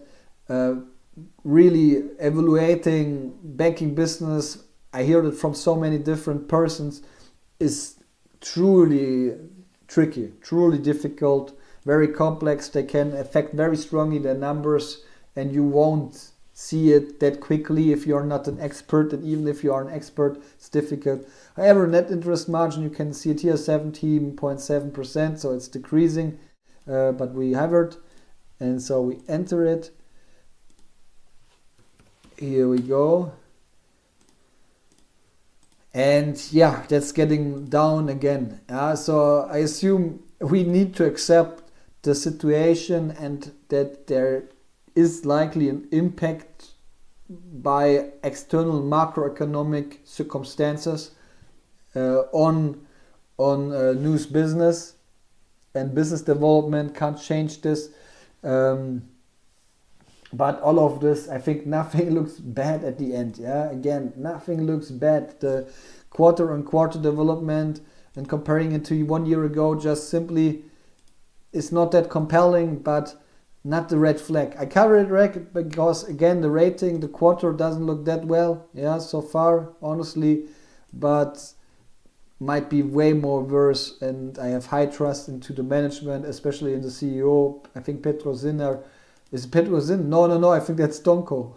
really evaluating banking business, I hear it from so many different persons, is truly tricky, truly difficult, very complex. They can affect very strongly the numbers, and you won't see it that quickly if you're not an expert, and even if you are an expert, it's difficult. However, net interest margin, you can see it here, 17.7%, so it's decreasing, but we have it, and so we enter it. Here we go. And yeah, that's getting down again. So I assume we need to accept the situation and that there is likely an impact by external macroeconomic circumstances on news business, and business development can't change this. But all of this, I think nothing looks bad at the end. Yeah, again, nothing looks bad. The quarter-on-quarter development and comparing it to 1 year ago just simply is not that compelling, but not the red flag. I cover it red because, again, the rating, the quarter doesn't look that well, yeah, so far, honestly, but might be way more worse, and I have high trust into the management, especially in the CEO. I think Petro Zinner. Is it Petro Zin? No, I think that's Donko.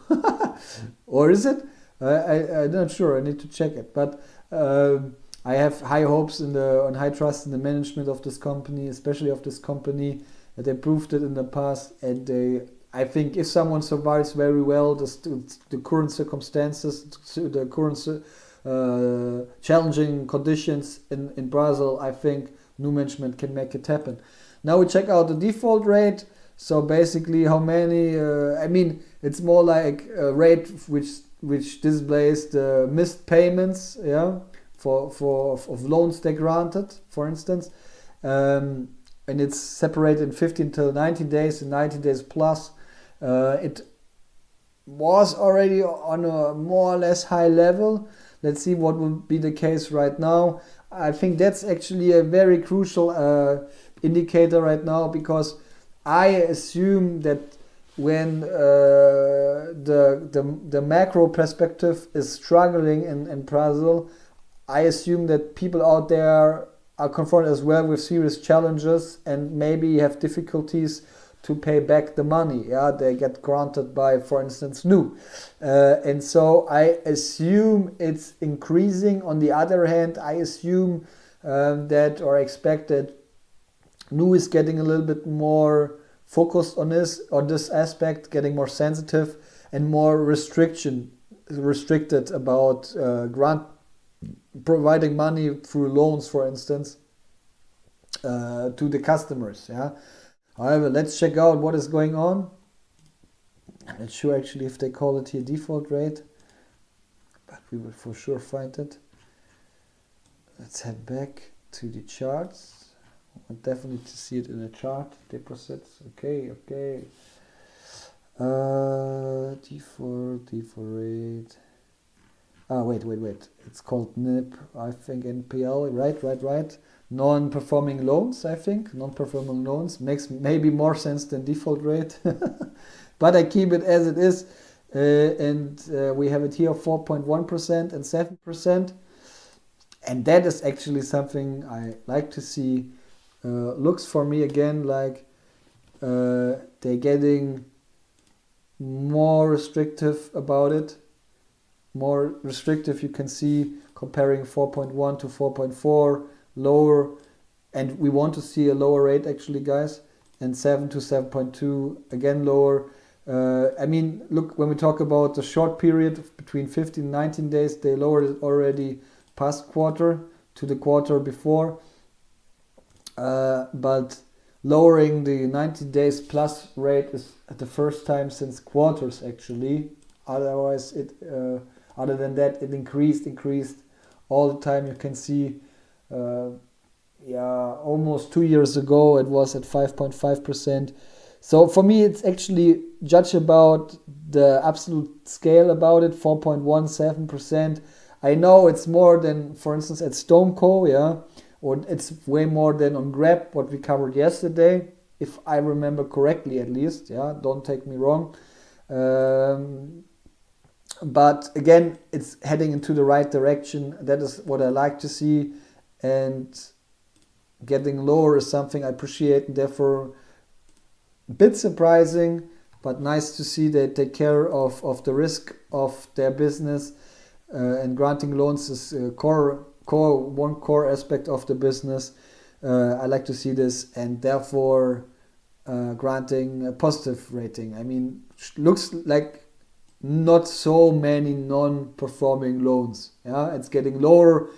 Or is it? I'm not sure, I need to check it, but I have high hopes and high trust in the management of this company, especially of this company. They proved it in the past, and they I think if someone survives very well the current circumstances, the current challenging conditions in Brazil, I think new management can make it happen. Now we check out the default rate. So basically, how many? I mean, it's more like a rate which displays the missed payments, yeah, of loans they granted, for instance, and it's separated in 15 to 90 days and 90 days plus. It was already on a more or less high level. Let's see what will be the case right now. I think that's actually a very crucial indicator right now, because I assume that when the macro perspective is struggling in Brazil, I assume that people out there are confronted as well with serious challenges and maybe have difficulties to pay back the money. Yeah, they get granted by, for instance, Nu. And so I assume it's increasing. On the other hand, I assume that or expect that Nu is getting a little bit more focused on this aspect, getting more sensitive and more restricted about providing money through loans, for instance, to the customers. Yeah. However, let's check out what is going on. I'm not sure actually if they call it here default rate, but we will for sure find it. Let's head back to the charts. I want definitely to see it in a chart. Deposits. Okay. Default rate. Wait. It's called NIP, I think, NPL. Right. Non-performing loans, I think. Non-performing loans makes maybe more sense than default rate. But I keep it as it is. And we have it here 4.1% and 7%. And that is actually something I like to see. Looks for me again like they're getting more restrictive about it. More restrictive, you can see, comparing 4.1 to 4.4, lower, and we want to see a lower rate actually, guys, and 7 to 7.2, again lower. I mean, look, when we talk about the short period between 15 and 19 days, they lowered it already past quarter to the quarter before, but lowering the 90 days plus rate is at the first time since quarters actually. Otherwise, other than that, it increased all the time. You can see, almost 2 years ago it was at 5.5%. So for me, it's actually judge about the absolute scale about it, 4.17%. I know it's more than, for instance, at Stoneco, yeah, or it's way more than on Grab, what we covered yesterday, if I remember correctly at least. Yeah, don't take me wrong. But again, it's heading into the right direction. That is what I like to see. And getting lower is something I appreciate, and therefore a bit surprising, but nice to see they take care of the risk of their business. And granting loans is one core aspect of the business. I like to see this, and therefore granting a positive rating. I mean, looks like not so many non-performing loans. Yeah, it's getting lower,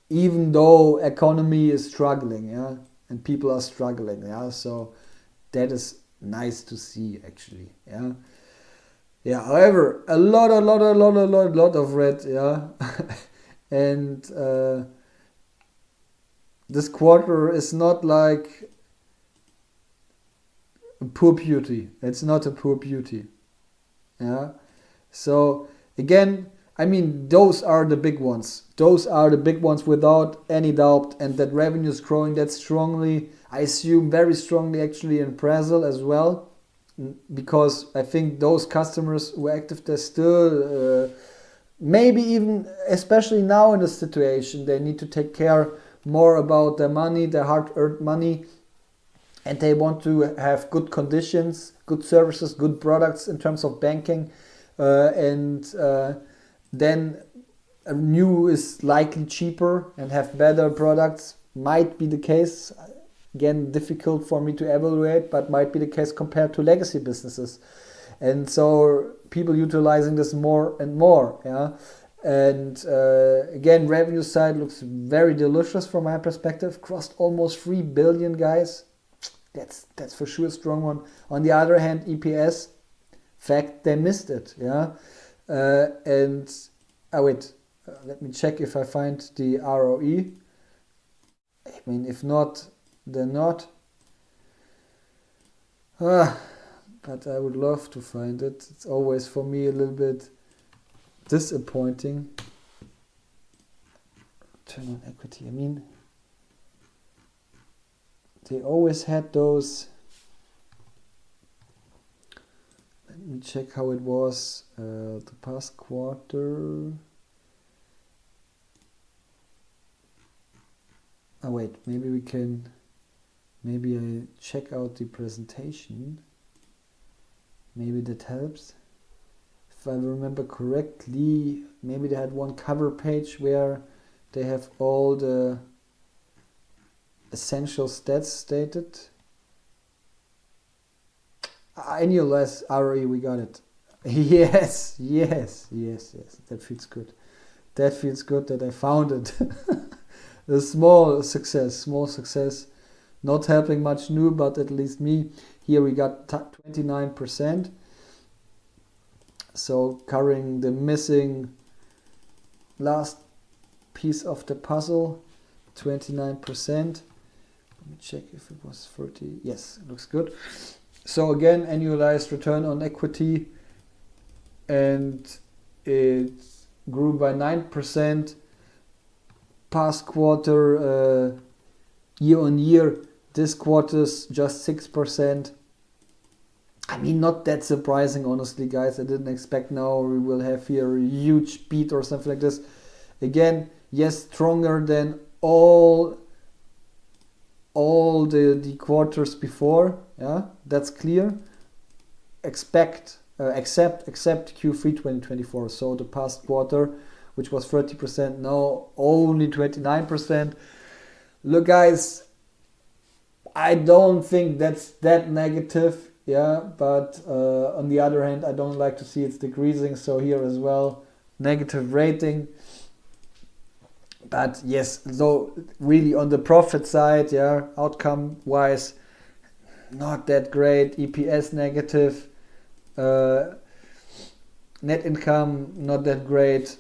even though economy is struggling. Yeah, and people are struggling. Yeah, so that is nice to see actually. Yeah. Yeah. However, a lot of red. Yeah, and this quarter is not like a poor beauty. It's not a poor beauty. Yeah, so again, I mean, those are the big ones. Those are the big ones without any doubt, and that revenue is growing that strongly. I assume very strongly actually in Brazil as well, because I think those customers who are active, they're still maybe even, especially now in the situation, they need to take care more about their money, their hard-earned money, and they want to have good conditions, good services, good products in terms of banking, and then a new is likely cheaper and have better products. Might be the case. again, difficult for me to evaluate, but might be the case compared to legacy businesses. And so people utilizing this more and more, yeah. And again, revenue side looks very delicious from my perspective. Crossed almost 3 billion, guys. That's for sure a strong one. On the other hand, EPS, fact, they missed it, yeah. Let me check if I find the ROE. I mean, if not, then not. But I would love to find it. It's always for me a little bit disappointing. Return on equity. I mean, they always had those. Let me check how it was the past quarter. Oh wait, maybe I check out the presentation. Maybe that helps. If I remember correctly, maybe they had one cover page where they have all the essential stats stated. Annualized ROE, we got it. Yes. That feels good. That feels good that I found it. A small success. Not helping much new, but at least me. Here we got 29%. So covering the missing last piece of the puzzle, 29%. Let me check if it was 30. Yes, it looks good. So again, annualized return on equity, and it grew by 9%. Past quarter, year on year, this quarter's just 6%. I mean, not that surprising, honestly, guys. I didn't expect now we will have here a huge beat or something like this. Again, yes, stronger than all the quarters before. Yeah, that's clear. Except Q3 2024. So the past quarter, which was 30%, now only 29%. Look, guys, I don't think that's that negative, yeah, but on the other hand, I don't like to see it's decreasing, so here as well, negative rating. But yes, so really on the profit side, yeah, outcome-wise, not that great. EPS negative, net income not that great,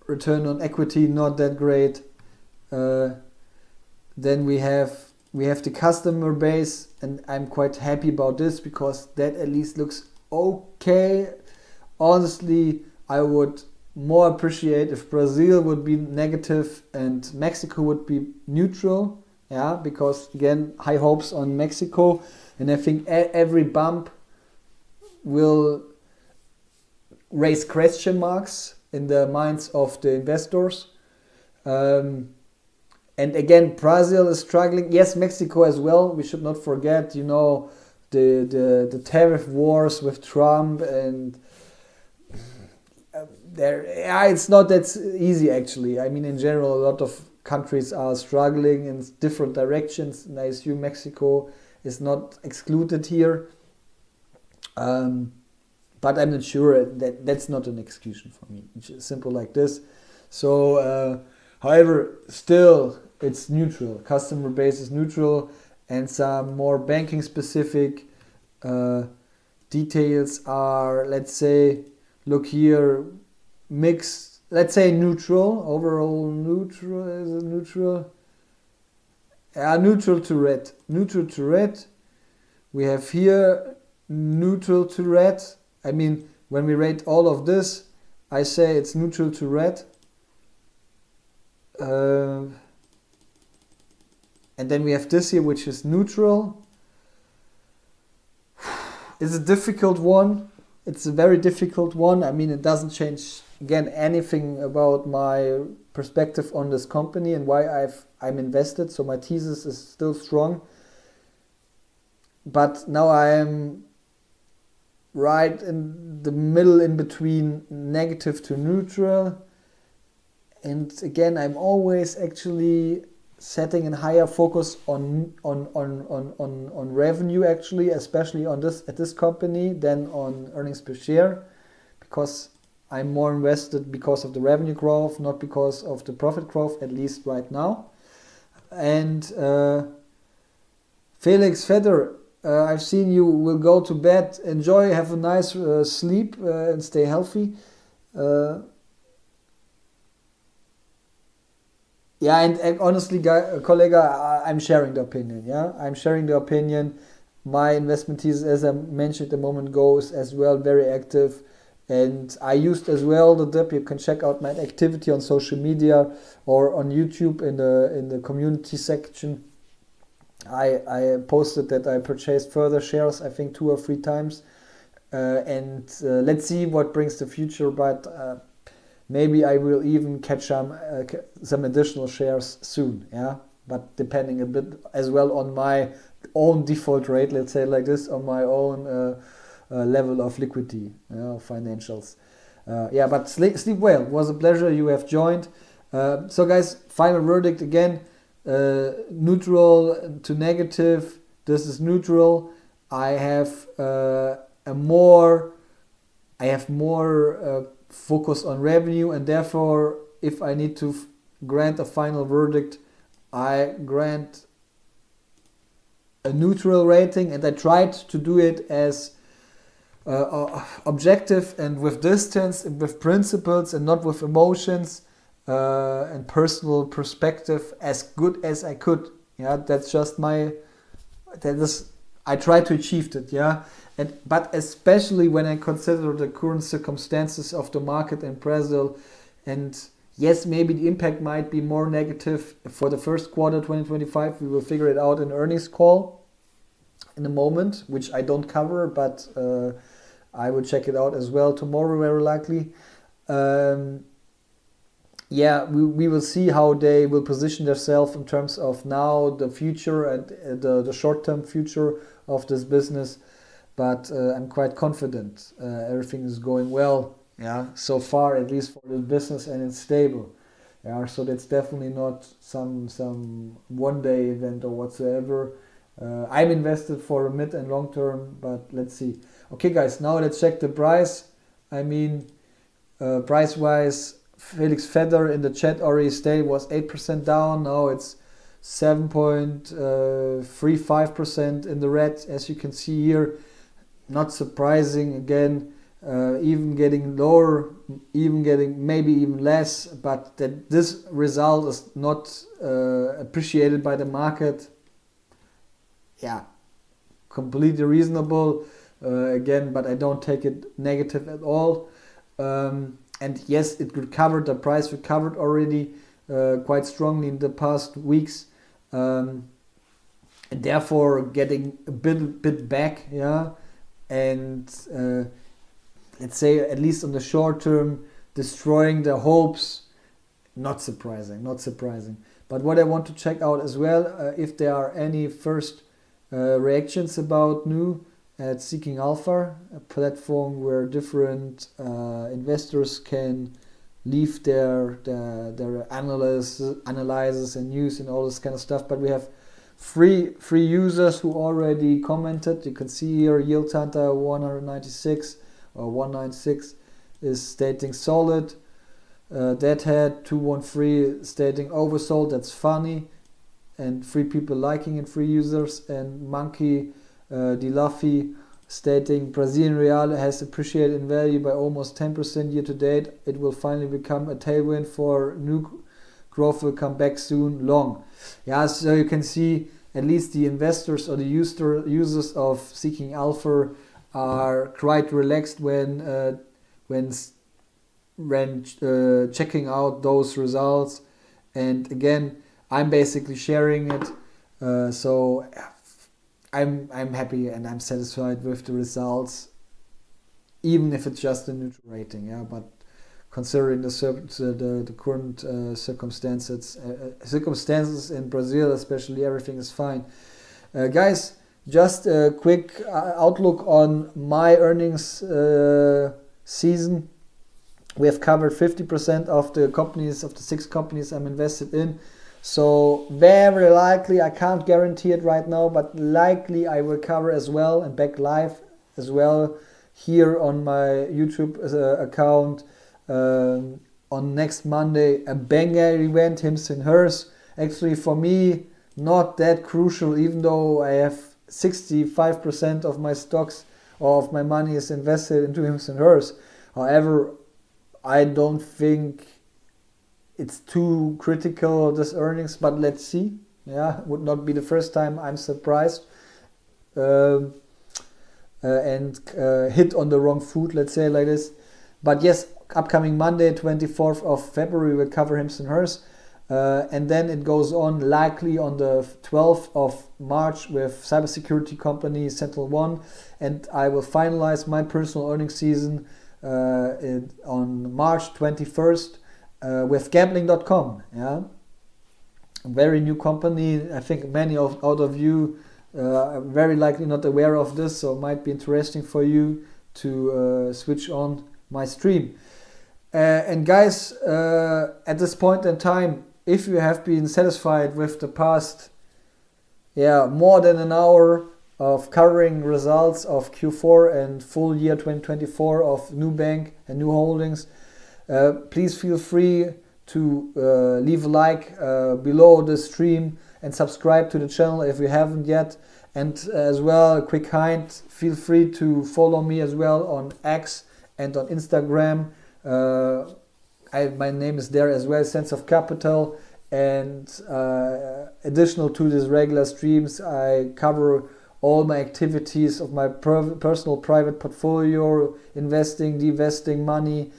return on equity not that great. Then we have the customer base, and I'm quite happy about this because that at least looks okay. Honestly, I would more appreciate if Brazil would be negative and Mexico would be neutral. Yeah, because again, high hopes on Mexico, and I think every bump will raise question marks in the minds of the investors. And again, Brazil is struggling. Yes, Mexico as well. We should not forget, the tariff wars with Trump, and it's not that easy actually. I mean, in general, a lot of countries are struggling in different directions, and I assume Mexico is not excluded here. But I'm not sure that's not an excuse for me. It's simple like this. So, however, still it's neutral. Customer base is neutral, and some more banking specific details are, let's say, look here, mixed. Let's say neutral. Overall neutral. Is it neutral? Neutral to red. Neutral to red. We have here neutral to red. I mean, when we rate all of this, I say it's neutral to red. And then we have this here, which is neutral. It's a difficult one. It's a very difficult one. I mean, it doesn't change, again, anything about my perspective on this company and why I'm invested. So my thesis is still strong. But now I am right in the middle, in between negative to neutral. And again, I'm always actually setting a higher focus on revenue, actually, especially on this at this company, than on earnings per share, because I'm more invested because of the revenue growth, not because of the profit growth, at least right now. And Felix Feder, I've seen you will go to bed. Enjoy, have a nice sleep, and stay healthy. Yeah, and honestly, colleague, I'm sharing the opinion. Yeah, I'm sharing the opinion. My investment thesis, as I mentioned a moment ago, is as well very active, and I used as well the dip. You can check out my activity on social media or on YouTube in the community section. I posted that I purchased further shares, I think 2 or 3 times, and let's see what brings the future. But maybe I will even catch some additional shares soon. Yeah, but depending a bit as well on my own default rate, let's say like this, on my own level of liquidity, financials. Yeah, but sleep well. It was a pleasure you have joined. So guys, final verdict again. Neutral to negative. This is neutral. I have more focus on revenue, and therefore, if I need to grant a final verdict, I grant a neutral rating, and I tried to do it as objective and with distance and with principles and not with emotions and personal perspective, as good as I could. Yeah, that's just I try to achieve it. Yeah, but especially when I consider the current circumstances of the market in Brazil, and yes, maybe the impact might be more negative for the first quarter 2025. We will figure it out in earnings call in a moment, which I don't cover, but I will check it out as well tomorrow, very likely. Yeah, we will see how they will position themselves in terms of now the future and the short-term future of this business. But I'm quite confident everything is going well. Yeah, so far, at least for the business, and it's stable. Yeah, so that's definitely not some one-day event or whatsoever. I'm invested for a mid and long term, but let's see. Okay, guys, now let's check the price. I mean, price-wise, Felix Feder in the chat already stated was 8% down. Now it's 7.35% in the red, as you can see here. Not surprising again, even getting lower, even getting maybe even less, but that this result is not appreciated by the market. Yeah, completely reasonable again, but I don't take it negative at all. And yes, it recovered, the price recovered already quite strongly in the past weeks, and therefore getting a bit back, yeah, and let's say at least on the short term, destroying the hopes. Not surprising. But what I want to check out as well, if there are any first reactions about new at Seeking Alpha, a platform where different investors can leave their analysis and news and all this kind of stuff. But we have three users who already commented. You can see here Yield Hunter 196 or 196 is stating solid. Deadhead 213 stating oversold. That's funny. And 3 people liking it, 3 users, and Monkey Dilafi stating Brazilian real has appreciated in value by almost 10% year to date. It will finally become a tailwind for new growth will come back soon. Long. Yeah, so you can see at least the investors or the users of Seeking Alpha are quite relaxed when checking out those results. And again, I'm basically sharing it, so I'm happy and I'm satisfied with the results, even if it's just a neutral rating. Yeah, but considering the current circumstances in Brazil, especially, everything is fine. Guys, just a quick outlook on my earnings season. We have covered 50% of the companies, of the 6 companies I'm invested in. So very likely, I can't guarantee it right now, but likely I will cover as well and back live as well here on my YouTube account on next Monday, a banger event, Hims and Hers. Actually for me, not that crucial, even though I have 65% of my stocks or of my money is invested into Hims and Hers. However, I don't think it's too critical, this earnings, but let's see. Yeah, would not be the first time I'm surprised and hit on the wrong foot, let's say like this. But yes, upcoming Monday, 24th of February, we'll cover Hims and Hers. And then it goes on likely on the 12th of March with cybersecurity company Central One. And I will finalize my personal earnings season on March 21st. With gambling.com, yeah, a very new company. I think many out of you are very likely not aware of this, so it might be interesting for you to switch on my stream. And guys, at this point in time, if you have been satisfied with the past, more than an hour of covering results of Q4 and full year 2024 of Nubank and New Holdings, please feel free to leave a like below the stream and subscribe to the channel if you haven't yet. And as well, a quick hint, feel free to follow me as well on X and on Instagram. My name is there as well, Sense of Capital. And additional to these regular streams, I cover all my activities of my personal private portfolio, investing, divesting money,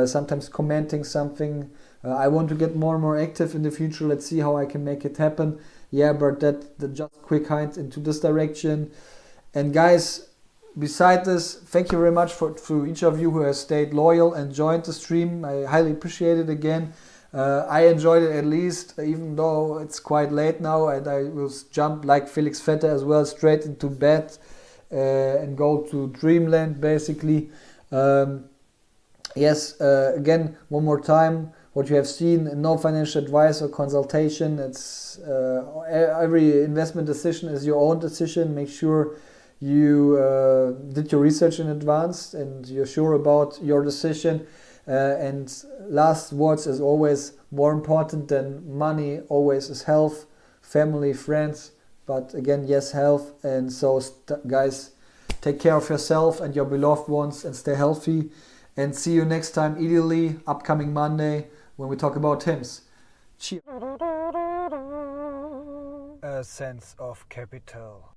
sometimes commenting something. I want to get more and more active in the future. Let's see how I can make it happen. But that just quick hint into this direction. And guys, beside this, thank you very much for each of you who has stayed loyal and joined the stream. I highly appreciate it again. I enjoyed it at least, even though it's quite late now, and I will jump like Felix Vetter as well straight into bed and go to dreamland basically. Again, one more time, what you have seen, no financial advice or consultation. It's every investment decision is your own decision. Make sure you did your research in advance and you're sure about your decision. And last words, as always, more important than money always is health, family, friends. But again, yes, health. And so, guys, take care of yourself and your beloved ones and stay healthy. And see you next time, ideally, upcoming Monday, when we talk about Hims. Cheers. A sense of capital.